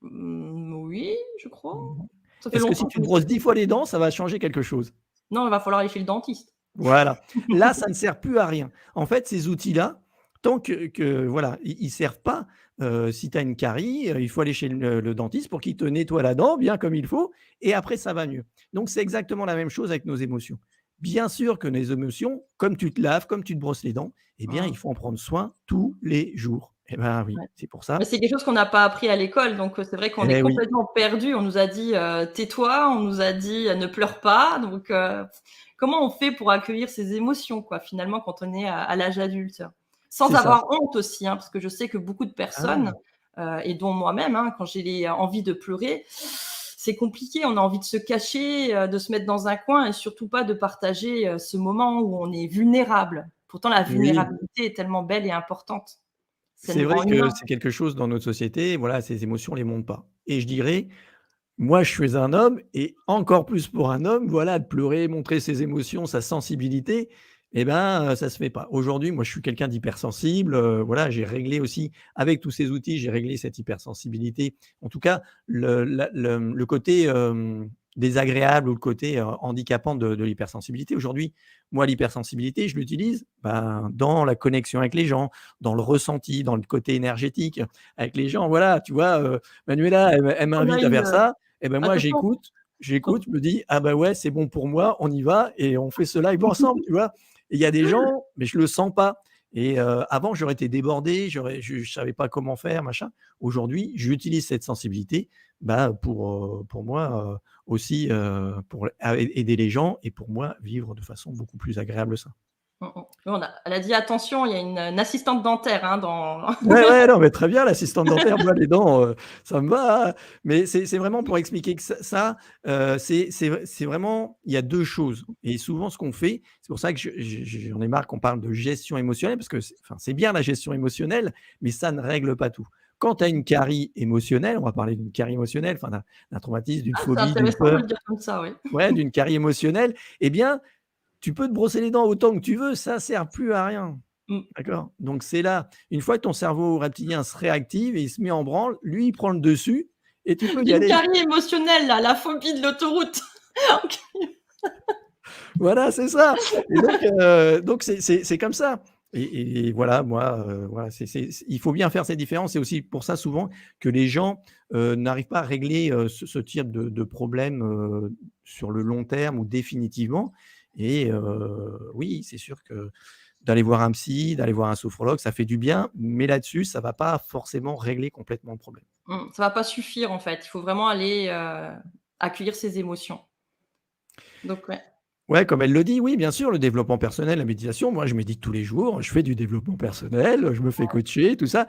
Oui, je crois. Mmh. Ça fait Est-ce que si longtemps tu qu'on te est sur brosses 10 fois les dents, ça va changer quelque chose? non, il va falloir aller chez le dentiste. Voilà. Là, ça ne sert plus à rien. En fait, ces outils-là, tant que voilà, ils servent pas, si tu as une carie, il faut aller chez le dentiste pour qu'il te nettoie la dent bien comme il faut et après ça va mieux. Donc c'est exactement la même chose avec nos émotions. Bien sûr que nos émotions, comme tu te laves, comme tu te brosses les dents, eh bien, il Mmh, faut en prendre soin tous les jours. Eh ben oui, ouais. c'est pour Mais ça. c'est quelque chose qu'on n'a pas appris à l'école, donc c'est vrai qu'on est Eh oui, complètement perdus. On nous a dit, «Tais-toi», on nous a dit, «Ne pleure pas», donc comment on fait pour accueillir ses émotions, quoi, finalement, quand on est à l'âge adulte? Sans c'est ça. avoir honte aussi, hein, parce que je sais que beaucoup de Ah oui, personnes, et dont moi-même, hein, quand j'ai les envie de pleurer, c'est compliqué. On a envie de se cacher, de se mettre dans un coin et surtout pas de partager, ce moment où on est vulnérable. Pourtant la oui. vulnérabilité est tellement belle et importante. Ça C'est nous vrai rend que humains. c'est quelque chose dans notre société, voilà, ces émotions, on les montre pas et je dirais, moi, je suis un homme et encore plus pour un homme, voilà, de pleurer, montrer ses émotions, sa sensibilité et ben, ça se fait pas. Aujourd'hui, moi, je suis quelqu'un d'hypersensible, voilà, j'ai réglé aussi avec tous ces outils, j'ai réglé cette hypersensibilité. En tout cas, le côté, désagréable ou le côté, handicapant de l'hypersensibilité. Aujourd'hui, moi, l'hypersensibilité, je l'utilise, ben, dans la connexion avec les gens, dans le ressenti, dans le côté énergétique avec les gens. Voilà, tu vois, Manuela, elle On a m'invite à une, faire ça et ben, moi, attention, j'écoute, je me dis: «Ah bah, ouais, c'est bon pour moi, on y va et on fait ce live ensemble», tu vois? Et il y a des gens, mais je le sens pas et avant, j'aurais été débordé, je savais pas comment faire, machin. Aujourd'hui, j'utilise cette sensibilité, bah, pour moi, aussi, pour aider les gens et pour moi, vivre de façon beaucoup plus agréable ça. mmh mh. Nous on a elle a dit: «Attention, il y a une assistante dentaire, hein, dans» Ouais, ouais, non, mais très bien l'assistante dentaire, moi les dents, ça me va, hein. Mais c'est vraiment pour expliquer que c'est vraiment il y a 2 choses et souvent ce qu'on fait, c'est pour ça que j'en ai marre qu'on parle de gestion émotionnelle parce que c'est bien la gestion émotionnelle, mais ça ne règle pas tout. Quand tu as une carie émotionnelle, on va parler d'une carie émotionnelle, enfin d'un traumatisme, d'une c'est phobie, d'une intéressant de peur, le dire comme ça, oui. ouais, d'une carie émotionnelle, eh bien, tu peux te brosser les dents autant que tu veux, ça sert plus à rien. Mmh. D'accord? Donc c'est là, une fois que ton cerveau reptilien se réactive et il se met en branle, lui, il prend le dessus et tu peux y J'ai une aller. carie émotionnelle là, la phobie de l'autoroute. OK. Voilà, c'est ça et donc c'est comme ça et voilà, moi, voilà, il faut bien faire ces différences. C'est aussi pour ça souvent que les gens, n'arrivent pas à régler, ce type de problème, sur le long terme ou définitivement et oui, c'est sûr que d'aller voir un psy, d'aller voir un sophrologue, ça fait du bien, mais là-dessus, ça va pas forcément régler complètement le problème. Ça va pas suffire en fait. Il faut vraiment aller, accueillir ses émotions. Donc ouais. Ouais, comme elle le dit, oui, bien sûr, le développement personnel, la méditation, moi, je médite tous les jours, je fais du développement personnel, je me fais coacher, tout ça.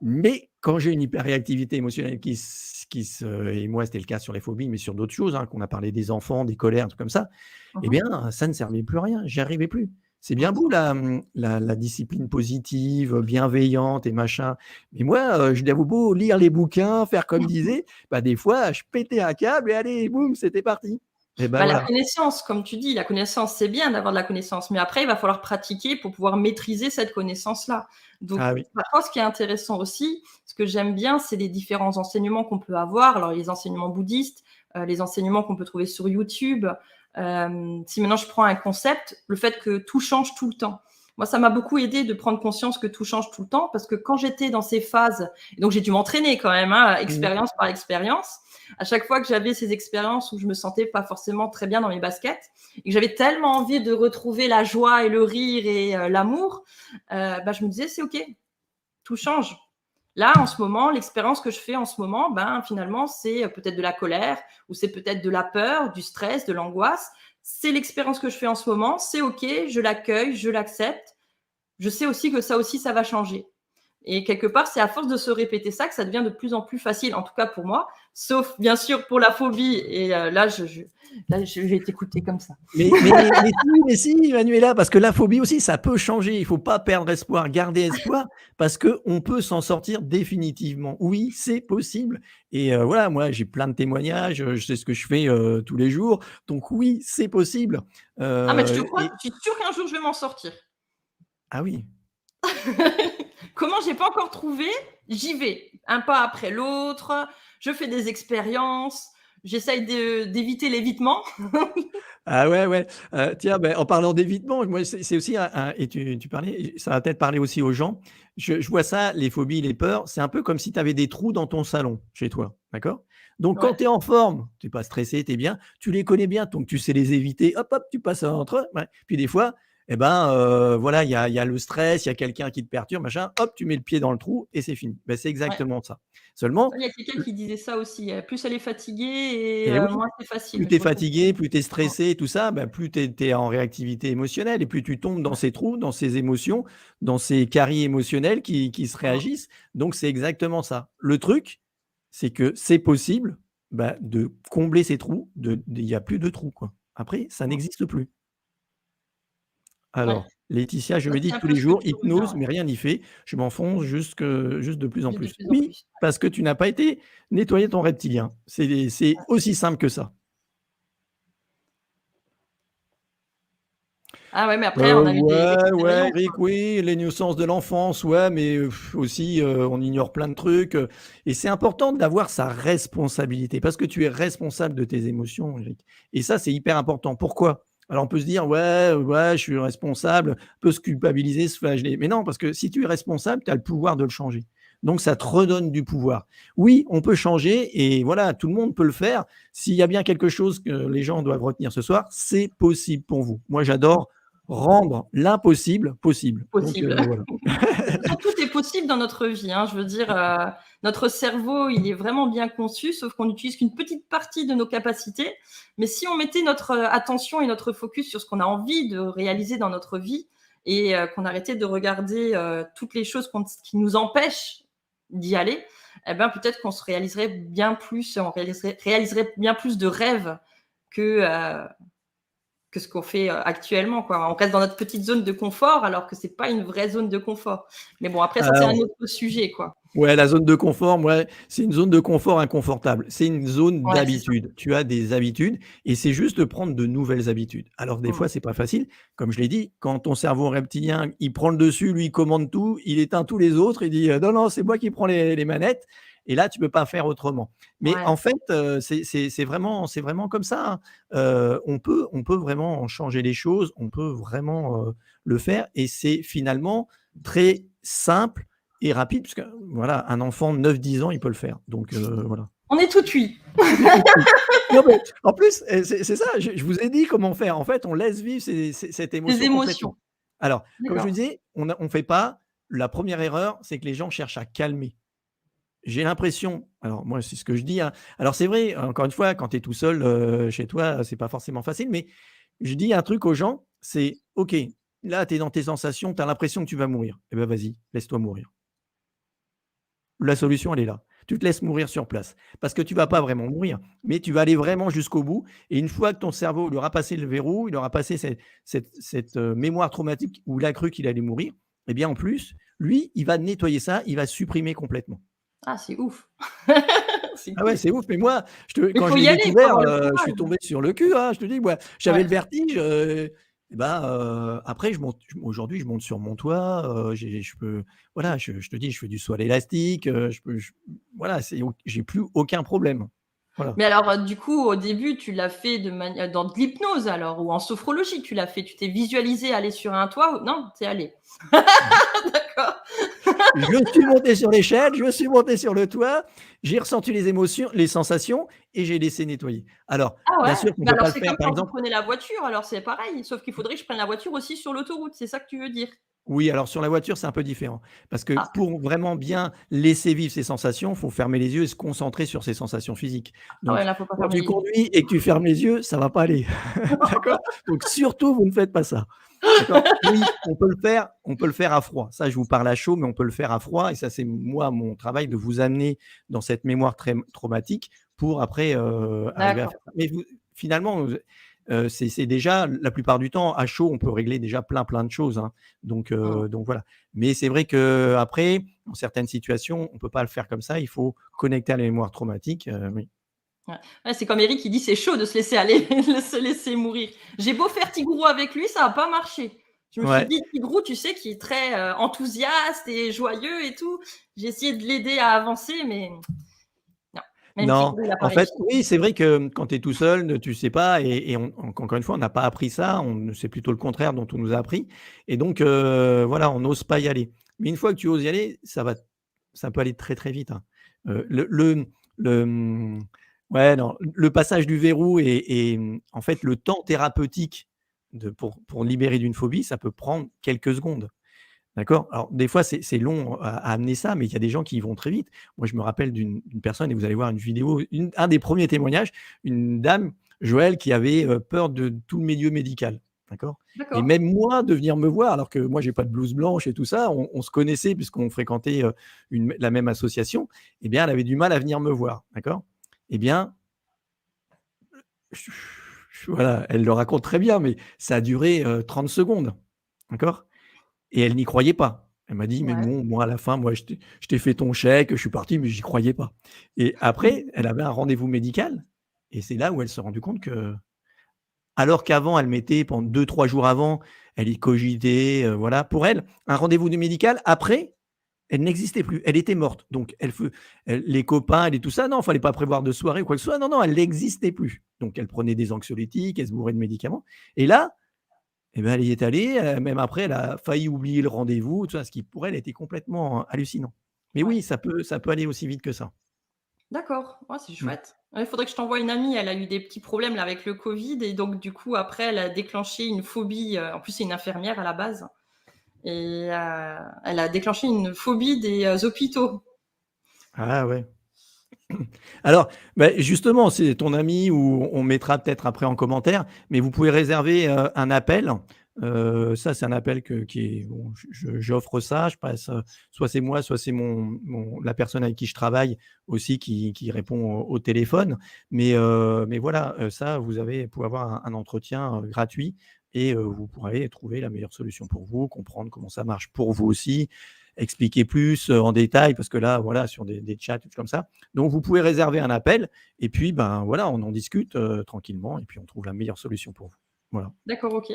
Mais quand j'ai une hyperréactivité émotionnelle et moi, c'était le cas sur les phobies, mais sur d'autres choses, hein, qu'on a parlé des enfants, des colères, tout comme ça, Mmh eh mh. bien, ça ne servait plus à rien, j'y arrivais plus. C'est bien Mmh. beau la discipline positive, bienveillante et machin, mais moi, je avais beau lire les bouquins, faire comme disait, bah, des fois, je pétais un câble et allez, boum, c'était parti. Et ben Bah, la voilà. connaissance, comme tu dis, la connaissance, c'est bien d'avoir de la connaissance, mais après, il va falloir pratiquer pour pouvoir maîtriser cette connaissance-là. Donc, Ah oui. parfois, ce qui est intéressant aussi, ce que j'aime bien, c'est les différents enseignements qu'on peut avoir. Alors, les enseignements bouddhistes, les enseignements qu'on peut trouver sur YouTube. Si maintenant je prends un concept, le fait que tout change tout le temps. Moi, ça m'a beaucoup aidé de prendre conscience que tout change tout le temps, parce que quand j'étais dans ces phases, et donc j'ai dû m'entraîner quand même, hein, Mmh. expérience par expérience, à chaque fois que j'avais ces expériences où je me sentais pas forcément très bien dans mes baskets et que j'avais tellement envie de retrouver la joie et le rire et l'amour, bah, je me disais: «C'est OK, tout change». Là, en ce moment, l'expérience que je fais en ce moment, ben, finalement, c'est peut-être de la colère ou c'est peut-être de la peur, du stress, de l'angoisse. C'est l'expérience que je fais en ce moment, c'est OK, je l'accueille, je l'accepte. Je sais aussi que ça aussi, ça va changer. Et quelque part, c'est à force de se répéter ça que ça devient de plus en plus facile, en tout cas pour moi, sauf bien sûr pour la phobie. Et là, je vais t'écouter comme ça. Mais si, Manuela, parce que la phobie aussi, ça peut changer. Il ne faut pas perdre espoir, garder espoir, parce qu'on peut s'en sortir définitivement. Oui, c'est possible. Et voilà, moi, j'ai plein de témoignages, je sais ce que je fais tous les jours. Donc oui, c'est possible. Ah, mais je te crois, Et je suis sûre qu'un jour je vais m'en sortir. ah oui. Comment j'ai pas encore trouvé, j'y vais, un pas après l'autre, je fais des expériences, j'essaye d'éviter l'évitement. Ah ouais, ouais. Tiens, ben, en parlant d'évitement, moi, c'est aussi un et tu parlais, ça va peut-être parler aussi aux gens. Je vois ça, les phobies, les peurs, c'est un peu comme si tu avais des trous dans ton salon, chez toi, d'accord? Donc quand Ouais, tu es en forme, tu es pas stressé, tu es bien, tu les connais bien, donc tu sais les éviter, hop, hop, tu passes entre eux, ouais. Puis des fois, eh ben, voilà, il y a le stress, il y a quelqu'un qui te perturbe, machin, hop, tu mets le pied dans le trou et c'est fini. Ben, c'est ouais. exactement ça. Seulement Il y a quelqu'un qui disait ça aussi, plus elle est fatiguée et et oui. moins c'est facile. Plus tu es Je retrouve fatigué, plus tu es stressé, tout ça, bah, plus tu es en réactivité émotionnelle et plus tu tombes dans ouais, ces trous, dans ces émotions, dans ces caries émotionnels qui se mmh, réagissent. Donc c'est exactement ça. Le truc, c'est que c'est possible, bah, de combler ces trous, il y a plus de trous, quoi. Après, ça mmh, n'existe plus. ouais. Alors, Laetitia, je Ça, c'est médite un tous peu les ce que jours, tu hypnose, reviens, ouais, mais rien n'y fait. Je m'enfonce juste de plus en de plus. plus en Oui, plus. parce que tu n'as pas été nettoyer ton reptilien. C'est aussi simple que ça. Ah ouais, mais après on a eu des Ouais, ouais, expériences, Eric, oui, les nuisances de l'enfance, ouais, mais aussi, on ignore plein de trucs, et c'est important d'avoir sa responsabilité parce que tu es responsable de tes émotions, Eric, et ça, c'est hyper important. Pourquoi? Alors on peut se dire: «Ouais, ouais, je suis responsable», on peut se culpabiliser, se flageller, mais non, parce que si tu es responsable, tu as le pouvoir de le changer. Donc ça te redonne du pouvoir. Oui, on peut changer et voilà, tout le monde peut le faire. S'il y a bien quelque chose que les gens doivent retenir ce soir, c'est possible pour vous. Moi, j'adore rendre l'impossible possible. Donc possible. voilà. De toute façon, tout est possible dans notre vie, hein. Je veux dire, notre cerveau, il est vraiment bien conçu, sauf qu'on n'utilise qu'une petite partie de nos capacités. Mais si on mettait notre attention et notre focus sur ce qu'on a envie de réaliser dans notre vie et qu'on arrêtait de regarder toutes les choses qui nous empêchent d'y aller, eh ben, peut-être qu'on se réaliserait bien plus, on réaliserait bien plus de rêves que, que ce qu'on fait actuellement, quoi. On reste dans notre petite zone de confort alors que c'est pas une vraie zone de confort. Mais bon, après ça, c'est un Alors, autre sujet, quoi. ouais, la zone de confort, ouais, c'est une zone de confort inconfortable. C'est une zone Ouais, c'est ça. d'habitude. Tu as des habitudes et c'est juste de prendre de nouvelles habitudes. Alors des Mmh. fois, c'est pas facile. Comme je l'ai dit, quand ton cerveau reptilien, il prend le dessus, lui, il commande tout, il éteint tous les autres, il dit: «Non, non, c'est moi qui prends les manettes», et là, tu peux pas faire autrement. Mais Ouais. en fait, c'est vraiment comme ça, hein. On peut vraiment changer les choses, on peut vraiment, le faire et c'est finalement très simple et rapide puisque voilà, un enfant de 9-10 ans, il peut le faire. Donc voilà. On est tout oui. On est tout oui. Non mais en plus, c'est ça, je vous ai dit comment faire. En fait, on laisse vivre cette Des émotion émotions. complètement. Alors, comme je vous D'accord. disais, on fait pas la première erreur, c'est que les gens cherchent à calmer. J'ai l'impression, alors moi, c'est ce que je dis, hein. Alors c'est vrai, encore une fois, quand tu es tout seul, chez toi, c'est pas forcément facile, mais je dis un truc aux gens, c'est: «OK, là, tu es dans tes sensations, tu as l'impression que tu vas mourir. Eh ben, vas-y, laisse-toi mourir». La solution, elle est là. Tu te laisses mourir sur place. Parce que tu vas pas vraiment mourir, mais tu vas aller vraiment jusqu'au bout et une fois que ton cerveau, il aura passé le verrou, il aura passé cette mémoire traumatique où il a cru qu'il allait mourir, et bien, en plus, lui, il va nettoyer ça, il va supprimer complètement. Ah, c'est ouf. C'est Ah ouais, cool. c'est ouf, mais moi, Mais il quand faut je l'ai y aller, il faut découvert, avoir le je suis courage. tombé sur le cul, hein, je te dis, moi, j'avais Ouais. le vertige, et ben, après aujourd'hui, je monte sur mon toit, je peux voilà, je te dis, je fais du saut à l'élastique, voilà, j'ai plus aucun problème. Voilà. Mais alors, du coup, au début, tu l'as fait dans de l'hypnose alors ou en sophrologie, tu l'as fait? Tu t'es visualisé aller sur un toit ou non? Tu es allé? D'accord. Je suis monté sur l'échelle, je suis monté sur le toit, j'ai ressenti les émotions, les sensations et j'ai laissé nettoyer. Alors, Ah bien ouais? sûr qu'on Bah peut alors pas le c'est faire, comme par quand vous exemple. prenez la voiture, alors c'est pareil, sauf qu'il faudrait que je prenne la voiture aussi sur l'autoroute, c'est ça que tu veux dire? Oui, alors sur la voiture, c'est un peu différent. Parce que Ah, pour vraiment bien laisser vivre ces sensations, il faut fermer les yeux et se concentrer sur ces sensations physiques. ah ouais, Donc, là, faut pas quand fermer tu les yeux. conduis et que tu fermes les yeux, ça va pas aller. D'accord? Donc surtout, vous ne faites pas ça. D'accord? Oui, on peut le faire à froid. Ça, je vous parle à chaud, mais on peut le faire à froid et ça, c'est moi, mon travail de vous amener dans cette mémoire très traumatique pour après, arriver à D'accord. faire ça. Mais vous finalement, c'est déjà la plupart du temps, à chaud, on peut régler déjà plein de choses, hein. Mmh. Donc voilà. Mais c'est vrai qu'après, dans certaines situations, on peut pas le faire comme ça. Il faut connecter à la mémoire traumatique, oui. Ouais. Ouais, c'est comme Eric qui dit: «C'est chaud de se laisser aller, de se laisser mourir». J'ai beau faire Tigrou avec lui, ça a pas marché. Je me suis Ouais. dit: «Tigrou, tu sais, qui est très, enthousiaste et joyeux et tout». J'ai essayé de l'aider à avancer, mais non, même Non, Tigrou, il a pas en fait, réussi. oui, c'est vrai que quand tu es tout seul, tu sais pas et encore une fois, on n'a pas appris ça, c'est plutôt le contraire dont on nous a appris et donc voilà, on n'ose pas y aller. Mais une fois que tu oses y aller, ça peut aller très, très vite, hein. Le, ouais, non, le passage du verrou en fait, le temps thérapeutique pour libérer d'une phobie, ça peut prendre quelques secondes. D'accord? Alors des fois, c'est long à amener ça, mais il y a des gens qui y vont très vite. Moi, je me rappelle d'une personne et vous allez voir une vidéo, un des premiers témoignages, une dame, Joëlle, qui avait, peur de tout le milieu médical. D'accord? Et D'accord, même moi, de venir me voir, alors que moi, j'ai pas de blouse blanche et tout ça, on se connaissait puisqu'on fréquentait, la même association, eh bien, elle avait du mal à venir me voir. D'accord? Eh bien, voilà, elle le raconte très bien, mais ça a duré, 30 secondes. D'accord? Et elle n'y croyait pas. Elle m'a dit: «Mais ouais. bon, moi, à la fin, moi, je t'ai fait ton chèque, je suis parti, mais j'y croyais pas» et après, elle avait un rendez-vous médical et c'est là où elle s'est rendue compte que alors qu'avant, elle mettait pendant 2-3 jours avant, elle y cogitait, voilà. Pour elle, un rendez-vous de médical, après, elle n'existait plus. Elle était morte. Donc les copains et tout ça, non, fallait pas prévoir de soirée ou quoi que ce soit. Non, non, elle n'existait plus. Donc elle prenait des anxiolytiques, elle se bourrait de médicaments et là, et ben, elle y est allée, même après, elle a failli oublier le rendez-vous, tu vois? Ce qui pour elle était complètement hallucinant. Mais Ouais. oui, ça peut aller aussi vite que ça. D'accord, ouais, c'est Mmh. chouette. Ouais, il faudrait que je t'envoie une amie, elle a eu des petits problèmes là avec le Covid et donc du coup après elle a déclenché une phobie, en plus c'est une infirmière à la base et elle a déclenché une phobie des, hôpitaux. Ah ouais. Alors, justement, c'est ton ami ou on mettra peut-être après en commentaire, mais vous pouvez réserver, un appel. Ça, c'est un appel qui est bon, j'offre ça, je passe, soit c'est moi, soit c'est la personne avec qui je travaille aussi qui répond au téléphone. Mais voilà, ça, pouvez avoir un entretien, gratuit et vous pourrez trouver la meilleure solution pour vous, comprendre comment ça marche pour vous aussi, expliquer plus, en détail parce que là, voilà, sur des chats, des trucs comme ça, donc vous pouvez réserver un appel et puis, ben, voilà, on en discute, tranquillement et puis on trouve la meilleure solution pour vous. Voilà. D'accord, OK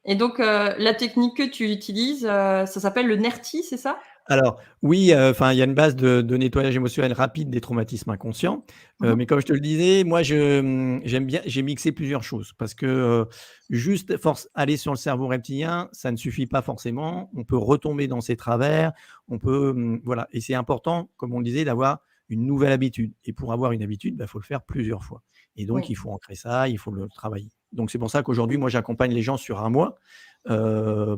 et donc la technique que tu utilises, ça s'appelle le NERTI, c'est ça? Alors oui, enfin, il y a une base de nettoyage émotionnel rapide des traumatismes inconscients, Mmh. mais comme je te le disais, moi j'aime bien j'ai mixé plusieurs choses parce que, juste aller sur le cerveau reptilien, ça ne suffit pas forcément. On peut retomber dans ses travers, on peut, voilà et c'est important, comme on le disait, d'avoir une nouvelle habitude et pour avoir une habitude, bah, faut le faire plusieurs fois et donc Oui. il faut ancrer ça, il faut le travailler. Donc c'est pour ça qu'aujourd'hui, moi, j'accompagne les gens sur un mois,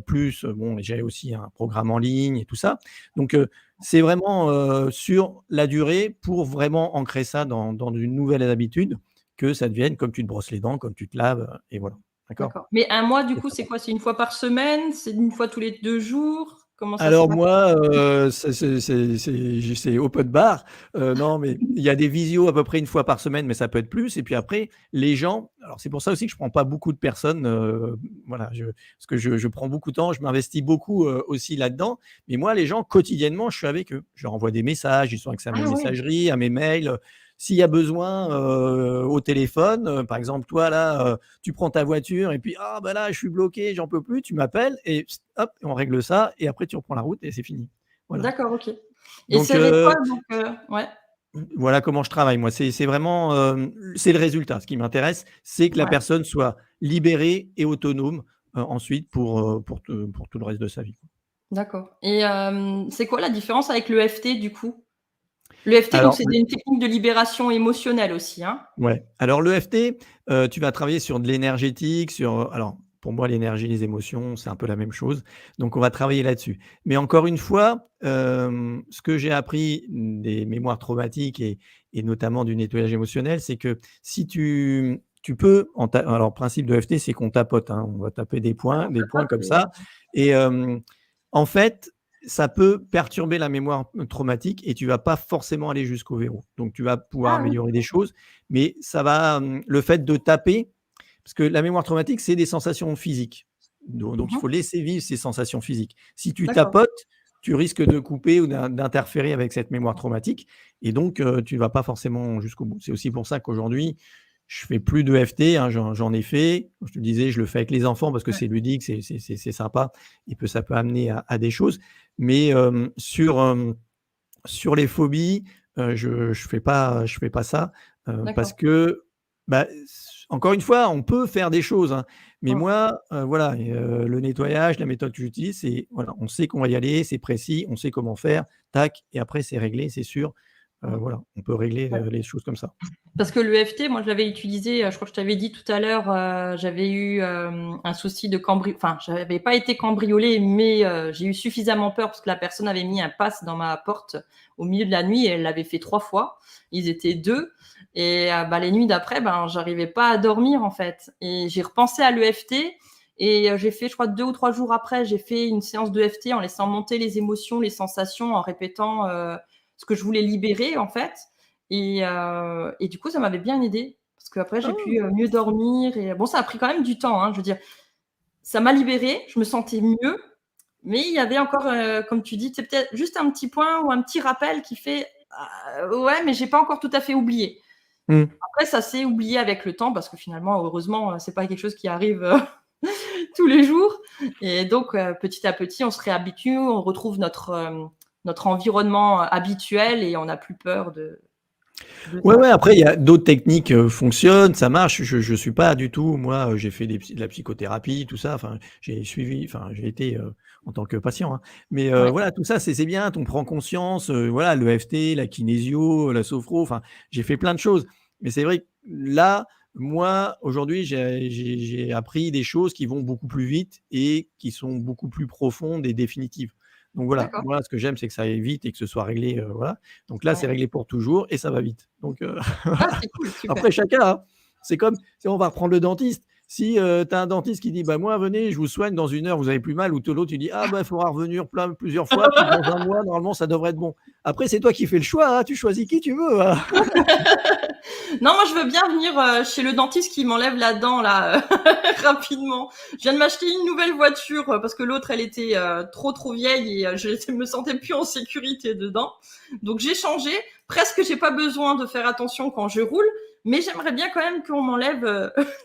plus, bon, j'ai aussi un programme en ligne et tout ça. Donc, c'est vraiment, sur la durée pour vraiment ancrer ça dans une nouvelle habitude, que ça devienne comme tu te brosses les dents, comme tu te laves, et voilà. D'accord? D'accord. Mais un mois du C'est coup, ça. c'est quoi? C'est une fois par semaine? C'est une fois tous les 2 jours? Comment ça se Alors passe? moi, c'est open bar. Non, mais il y a des visios à peu près une fois par semaine, mais ça peut être plus et puis après, les gens alors c'est pour ça aussi que je prends pas beaucoup de personnes, voilà, parce que je prends beaucoup de temps, je m'investis beaucoup, aussi là-dedans. Mais moi, les gens, quotidiennement, je suis avec eux. Je leur envoie des messages, ils ont accès à mes Ah oui, messageries, à mes mails, s'il y a besoin, au téléphone, par exemple, toi là, tu prends ta voiture et puis: «Ah bah là, je suis bloqué, j'en peux plus», tu m'appelles et hop, on règle ça et après tu reprends la route et c'est fini. Voilà. d'accord, OK et Donc c'est avec quoi donc ouais, voilà comment je travaille moi. C'est vraiment, c'est le résultat. Ce qui m'intéresse, c'est que la ouais, personne soit libérée et autonome, ensuite pour tout le reste de sa vie. d'accord et c'est quoi la différence avec l'EFT du coup? L'EFT donc Alors c'est une technique de libération émotionnelle aussi, hein? ouais. Alors l'EFT, tu vas travailler sur de l'énergétique, sur, alors pour moi, l'énergie, les émotions, c'est un peu la même chose. Donc on va travailler là-dessus. Mais encore une fois, ce que j'ai appris des mémoires traumatiques et notamment du nettoyage émotionnel, c'est que si tu peux alors le principe de EFT, c'est qu'on tapote, hein, on va taper Ouais, on des points tapote comme ça et en fait, ça peut perturber la mémoire, traumatique et tu vas pas forcément aller jusqu'au verrou. Donc tu vas pouvoir ah oui, améliorer des choses, mais ça va, le fait de taper parce que la mémoire traumatique, c'est des sensations physiques. Donc il mmh, faut laisser vivre ces sensations physiques. Si tu d'accord. tapotes, tu risques de couper ou d'interférer avec cette mémoire traumatique et donc tu ne vas pas forcément jusqu'au bout. C'est aussi pour ça qu'aujourd'hui, je fais plus d'EFT, hein, j'en ai fait. Comme je te disais, je le fais avec les enfants parce que Ouais, c'est ludique, c'est sympa et ça peut amener à des choses. Mais sur les phobies, je fais pas ça, parce d'accord. que, bah, encore une fois, on peut faire des choses, hein, mais Mmh. moi, voilà et le nettoyage, la méthode que j'utilise, c'est voilà, on sait qu'on va y aller, c'est précis, on sait comment faire, tac et après c'est réglé, c'est sûr. Mmh. Voilà, on peut régler, Ouais. les choses comme ça. Parce que l'EFT, moi, je l'avais utilisé, je crois que je t'avais dit tout à l'heure, j'avais eu, un souci de enfin, j'avais pas été cambriolée, mais j'ai eu suffisamment peur parce que la personne avait mis un pass dans ma porte au milieu de la nuit et elle l'avait fait 3 fois. Ils étaient 2 et bah, les nuits d'après, ben, j'arrivais pas à dormir, en fait et j'ai repensé à l'EFT et j'ai fait, je crois 2 ou 3 jours après, j'ai fait une séance d'EFT en laissant monter les émotions, les sensations, en répétant, ce que je voulais libérer, en fait et du coup, ça m'avait bien aidée parce qu'après j'ai pu, Ah! mieux dormir et bon, ça a pris quand même du temps, hein, je veux dire, ça m'a libérée, je me sentais mieux, mais il y avait encore, comme tu dis, c'est peut-être juste un petit point ou un petit rappel qui fait: «Ah, ouais, mais j'ai pas encore tout à fait oublié». Mmh. Après ça s'est oublié avec le temps parce que finalement, heureusement, c'est pas quelque chose qui arrive, tous les jours et donc petit à petit, on se réhabitue, on retrouve notre environnement habituel et on n'a plus peur de Ouais, ça. ouais, après il y a d'autres techniques, fonctionnent, ça marche. Je suis pas du tout moi, j'ai fait de la psychothérapie, tout ça, enfin, j'ai été, en tant que patient, hein. Mais, Ouais, voilà, tout ça, c'est bien, on prend conscience, voilà, l'EFT, la kinésio, la sophro, enfin, j'ai fait plein de choses. Mais c'est vrai que là, moi, aujourd'hui, j'ai appris des choses qui vont beaucoup plus vite et qui sont beaucoup plus profondes et définitives. Donc voilà, d'accord. moi, ce que j'aime, c'est que ça aille vite et que ce soit réglé, voilà. Donc là, c'est Ouais. réglé pour toujours et ça va vite. Donc Ah, c'est cool, super. après chacun, hein. C'est comme si on va reprendre le dentiste. Si, tu as un dentiste qui dit: «Bah, moi, venez, je vous soigne, dans 1 heure, vous avez plus mal» ou l'autre, il dit: «Ah bah, il faudra revenir plusieurs fois, puis dans 1 mois, normalement, ça devrait être bon». Après, c'est toi qui fais le choix, hein, tu choisis qui tu veux, hein. Non, moi, je veux bien venir, chez le dentiste qui m'enlève la dent là, rapidement. Je viens de m'acheter une nouvelle voiture, parce que l'autre, elle était, trop vieille et je me sentais plus en sécurité dedans. Donc j'ai changé. Presque, j'ai pas besoin de faire attention quand je roule, mais j'aimerais bien quand même qu'on m'enlève,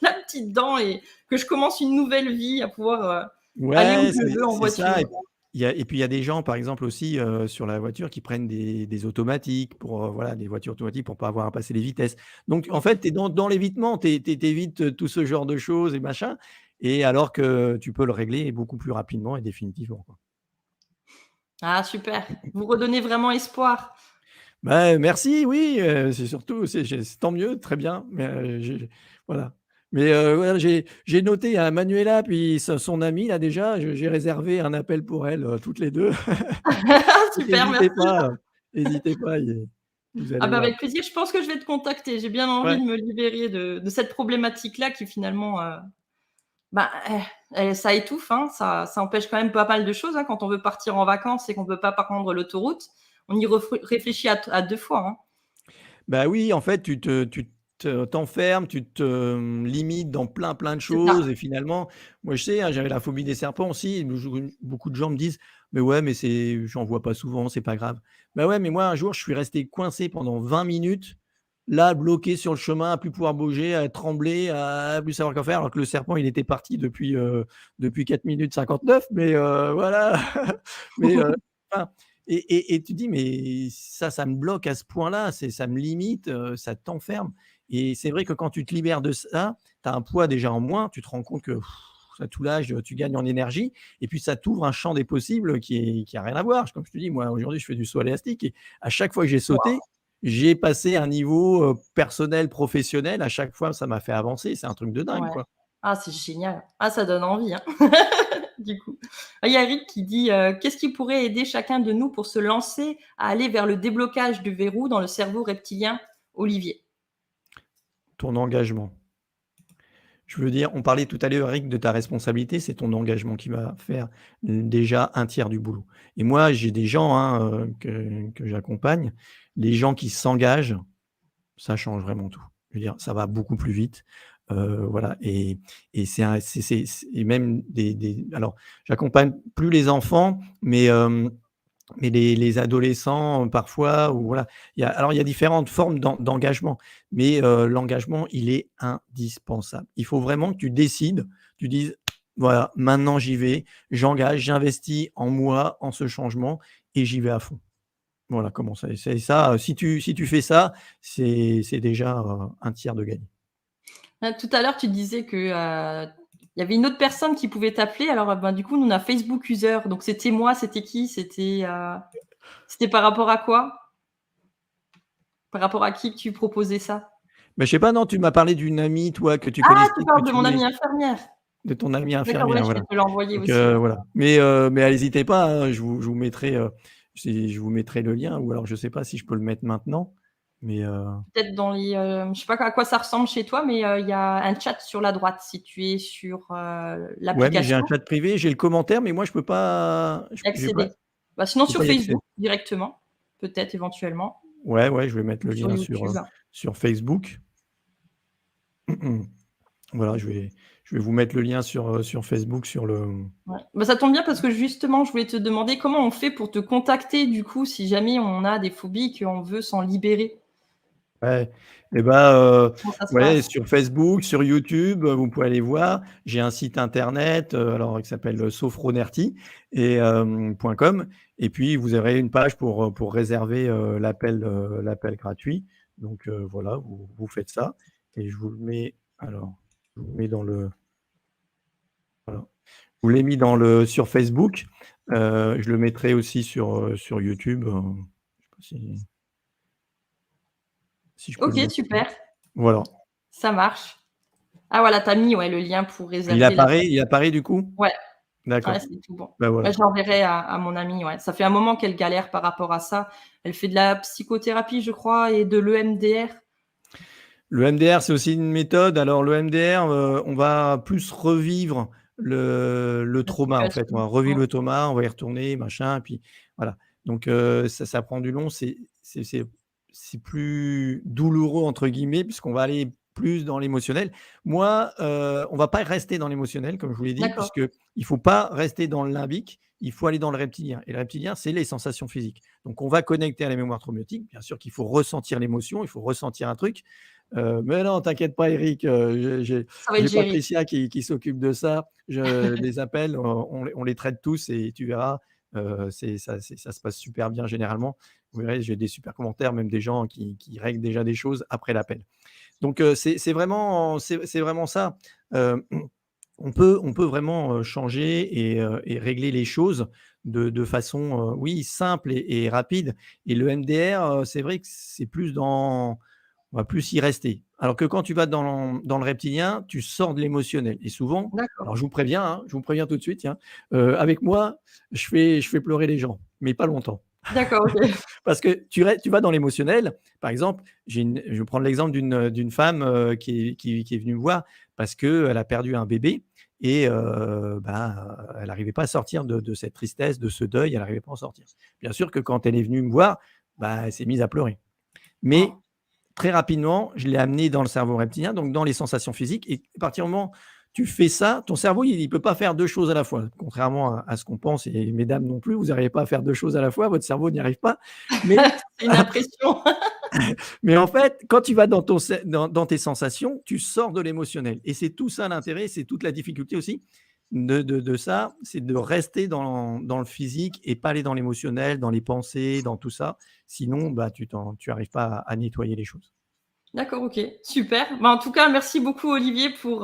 la petite dent et que je commence une nouvelle vie à pouvoir, aller où Ouais, je veux en c'est ça voiture. et puis il y a des gens, par exemple, aussi, sur la voiture qui prennent des automatiques pour, voilà, des voitures automatiques pour pas avoir à passer les vitesses. Donc en Mmh. fait, tu es dans l'évitement, tu évites, tout ce genre de choses et machin et alors que tu peux le régler beaucoup plus rapidement et définitivement, quoi. Ah super, vous redonnez vraiment espoir. Bah, merci, oui, c'est surtout c'est tant mieux, très bien, mais j'ai voilà. Mais voilà, j'ai noté à Manuela puis son amie là déjà, j'ai réservé un appel pour elles, toutes les 2. Donc Super, merci. hésitez pas, vous Ah allez bah, voir. avec plaisir, je pense que je vais te contacter. J'ai bien envie Ouais. de me libérer de cette problématique-là qui finalement, bah, ça étouffe, hein, ça empêche quand même pas mal de choses, hein, quand on veut partir en vacances et qu'on peut pas prendre l'autoroute. On y réfléchit à 2 fois, hein. Bah, oui, en fait, t'enfermes, tu te, limites dans plein de C'est ça. choses et finalement, moi, je sais, hein, j'avais la phobie des serpents aussi. Beaucoup de gens me disent: «Mais ouais, mais j'en vois pas souvent, c'est pas grave». Bah, ouais, mais moi, un jour, je suis resté coincé pendant 20 minutes, là, bloqué sur le chemin, à plus pouvoir bouger, à trembler, à plus savoir quoi faire, alors que le serpent, il était parti depuis 4 minutes 59, mais voilà. Mais enfin et tu dis: «Mais ça me bloque à ce point-là, ça me limite, ça t'enferme» et c'est vrai que quand tu te libères de ça, tu as un poids déjà en moins, tu te rends compte que ça soulage, tu gagnes en énergie et puis ça t'ouvre un champ des possibles qui a rien à voir. Comme je te dis, moi, aujourd'hui, je fais du saut élastique et à chaque fois que j'ai sauté, j'ai passé un niveau, personnel, professionnel. À chaque fois, ça m'a fait avancer. C'est un truc de dingue, Ouais. quoi. Ah, c'est génial. Ah, ça donne envie, hein, du coup. Ah, il y a Eric qui dit, «Qu'est-ce qui pourrait aider chacun de nous pour se lancer à aller vers le déblocage du verrou dans le cerveau reptilien?» Olivier. Ton engagement. Je veux dire, on parlait tout à l'heure, Eric, de ta responsabilité, c'est ton engagement qui va faire, déjà un tiers du boulot et moi, j'ai des gens, hein, que j'accompagne. Les gens qui s'engagent, ça change vraiment tout. Je veux dire, ça va beaucoup plus vite, voilà et c'est et même des alors, j'accompagne plus les enfants, mais les adolescents, parfois ou voilà, il y a différentes formes d'engagement, mais l'engagement, il est indispensable. Il faut vraiment que tu décides, tu dises: «Voilà, maintenant j'y vais, j'engage, j'investis en moi, en ce changement et j'y vais à fond». Voilà comment c'est ça, si tu fais ça, c'est déjà, un tiers de gagné. Tout à l'heure, tu disais que, il y avait une autre personne qui pouvait t'appeler. Alors, ben, du coup, nous, on a Facebook User. Donc, c'était moi, c'était qui? C'était par rapport à quoi? Par rapport à qui que tu proposais ça? Mais je sais pas, non, tu m'as parlé d'une amie, toi, que tu Ah, tu connaissais, que parles de tu mon voulais amie infirmière. de ton amie D'accord, ouais, infirmière, je vais voilà. te l'envoyer Donc aussi, ouais. voilà. Mais hésitez pas, hein, je vous mettrai, je vous mettrai le lien ou alors je sais pas si je peux le mettre maintenant, mais Peut-être dans les, je sais pas à quoi ça ressemble chez toi, mais il y a un chat sur la droite si tu es sur, ouais, mais j'ai un l'application, chat privé, j'ai le commentaire, mais moi je peux pas y j'ai pas accéder. Bah, sinon je peux sur pas y accéder. Facebook directement, peut-être éventuellement, Ouais, ouais, je vais mettre ou le sur lien YouTube. sur Facebook. Voilà, je vais vous mettre le lien sur Facebook, sur le Ouais. Bah, ça tombe bien parce que justement, je voulais te demander comment on fait pour te contacter du coup, si jamais on a des phobies, qu'on veut s'en libérer? ouais et bah, Comment ça se ouais, passe? sur Facebook, sur YouTube, vous pouvez aller voir. J'ai un site internet, alors qui s'appelle, Sophronerty et .com et puis vous aurez une page pour réserver, l'appel gratuit. Donc voilà, vous faites ça et je vous le mets alors, je vous le mets dans le voilà, je vous l'ai mis dans le sur Facebook, je le mettrai aussi sur YouTube, je sais pas si je peux le OK, mettre là. super, Voilà. ça marche. Ah voilà, tu as mis, ouais, le lien pour Il réserver la apparaît il apparaît du coup? ouais. Ouais, D'accord. c'est tout bon. Bah, Ouais, voilà. je l'enverrai à mon amie, ouais. Ça fait un moment qu'elle galère par rapport à ça. Elle fait de la psychothérapie, je crois, et de l'EMDR. Le MDR, c'est aussi une méthode. Alors le MDR, on va plus revivre le La trauma, en fait. On situation. va Mmh. revivre le trauma, on va y retourner, machin, puis voilà. Donc ça prend du long. C'est «plus douloureux» entre guillemets, puisqu'on va aller plus dans l'émotionnel. Moi, on va pas rester dans l'émotionnel, comme je vous l'ai dit, D'accord, puisqu'il faut pas rester dans le limbique, il faut aller dans le reptilien et le reptilien, c'est les sensations physiques. Donc on va connecter à la mémoire traumatique. Bien sûr qu'il faut ressentir l'émotion, il faut ressentir un truc. Mais non, t'inquiète pas Eric, ça va être j'ai géré. Patricia qui s'occupe de ça. Je les appelle, on les traite tous et tu verras, ça se passe super bien généralement. Vous verrez, j'ai des super commentaires, même des gens qui règlent déjà des choses après l'appel. Donc c'est vraiment ça. Heu, on peut vraiment, changer et régler les choses de façon, oui, simple et rapide et le MDR, c'est vrai que c'est plus dans on va plus y rester. Alors que quand tu vas dans le reptilien, tu sors de l'émotionnel et souvent D'accord. alors je vous préviens, hein, je vous préviens tout de suite, tiens, avec moi, je fais pleurer les gens, mais pas longtemps. D'accord, OK. Parce que tu vas dans l'émotionnel. Par exemple, je vais prendre l'exemple d'une femme, qui est venue me voir parce qu'elle a perdu un bébé et elle n'arrivait pas à sortir de cette tristesse, de ce deuil, elle n'arrivait pas à en sortir. Bien sûr que quand elle est venue me voir, elle s'est mise à pleurer. Mais Oh, très rapidement, je l'ai amené dans le cerveau reptilien, donc dans les sensations physiques et à partir du moment où tu fais ça, ton cerveau, il ne peut pas faire 2 choses à la fois. Contrairement à ce qu'on pense et mesdames non plus, vous n'arrivez pas à faire 2 choses à la fois, votre cerveau n'y arrive pas. Mais c'est une impression. mais en fait, quand tu vas dans tes sensations, tu sors de l'émotionnel et c'est tout ça l'intérêt, c'est toute la difficulté aussi de ça, c'est de rester dans le physique et pas aller dans l'émotionnel, dans les pensées, dans tout ça. Sinon, tu arrives pas à nettoyer les choses. D'accord, OK, super. Bah, en tout cas, merci beaucoup Olivier pour,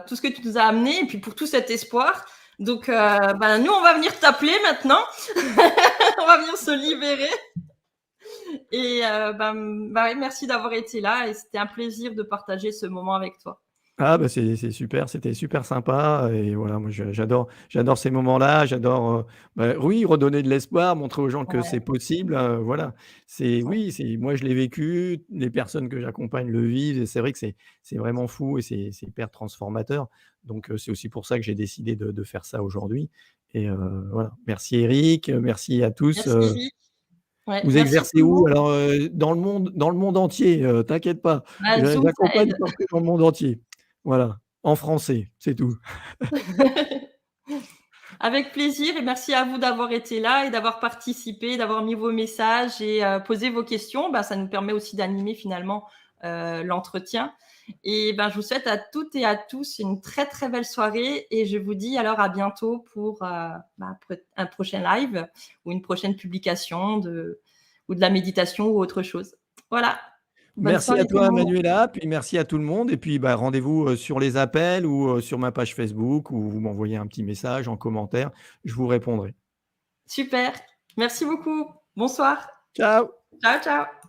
tout ce que tu nous as amené et puis pour tout cet espoir. Donc, nous, on va venir t'appeler maintenant. On va venir se libérer et ouais, merci d'avoir été là et c'était un plaisir de partager ce moment avec toi. Ah bah, c'est super, c'était super sympa et voilà, moi j'adore ces moments-là, j'adore, bah, oui, redonner de l'espoir, montrer aux gens que Ouais, c'est possible, voilà. ouais. C'est moi je l'ai vécu, les personnes que j'accompagne le vivent et c'est vrai que c'est vraiment fou et c'est hyper transformateur. Donc c'est aussi pour ça que j'ai décidé de faire ça aujourd'hui et voilà. Merci Eric, merci à tous, Merci Eric. Ouais, vous merci tout exercez le où? monde. Alors, dans le monde entier, t'inquiète pas. Bah, Zoom, ça J'accompagne aide. partout dans le monde entier. Voilà, en français, c'est tout. Avec plaisir et merci à vous d'avoir été là et d'avoir participé, d'avoir mis vos messages et posé vos questions. Bah, ça nous permet aussi d'animer finalement, l'entretien et ben, je vous souhaite à toutes et à tous une très, très belle soirée et je vous dis alors à bientôt pour, bah, un prochain live ou une prochaine publication ou de la méditation ou autre chose. Voilà, bonne Merci à soirée tout le toi monde. Manuela, puis merci à tout le monde et puis, bah, rendez-vous, sur les appels ou, sur ma page Facebook ou vous m'envoyez un petit message en commentaire, je vous répondrai. Super, merci beaucoup. Bonsoir. Ciao. Ciao, ciao.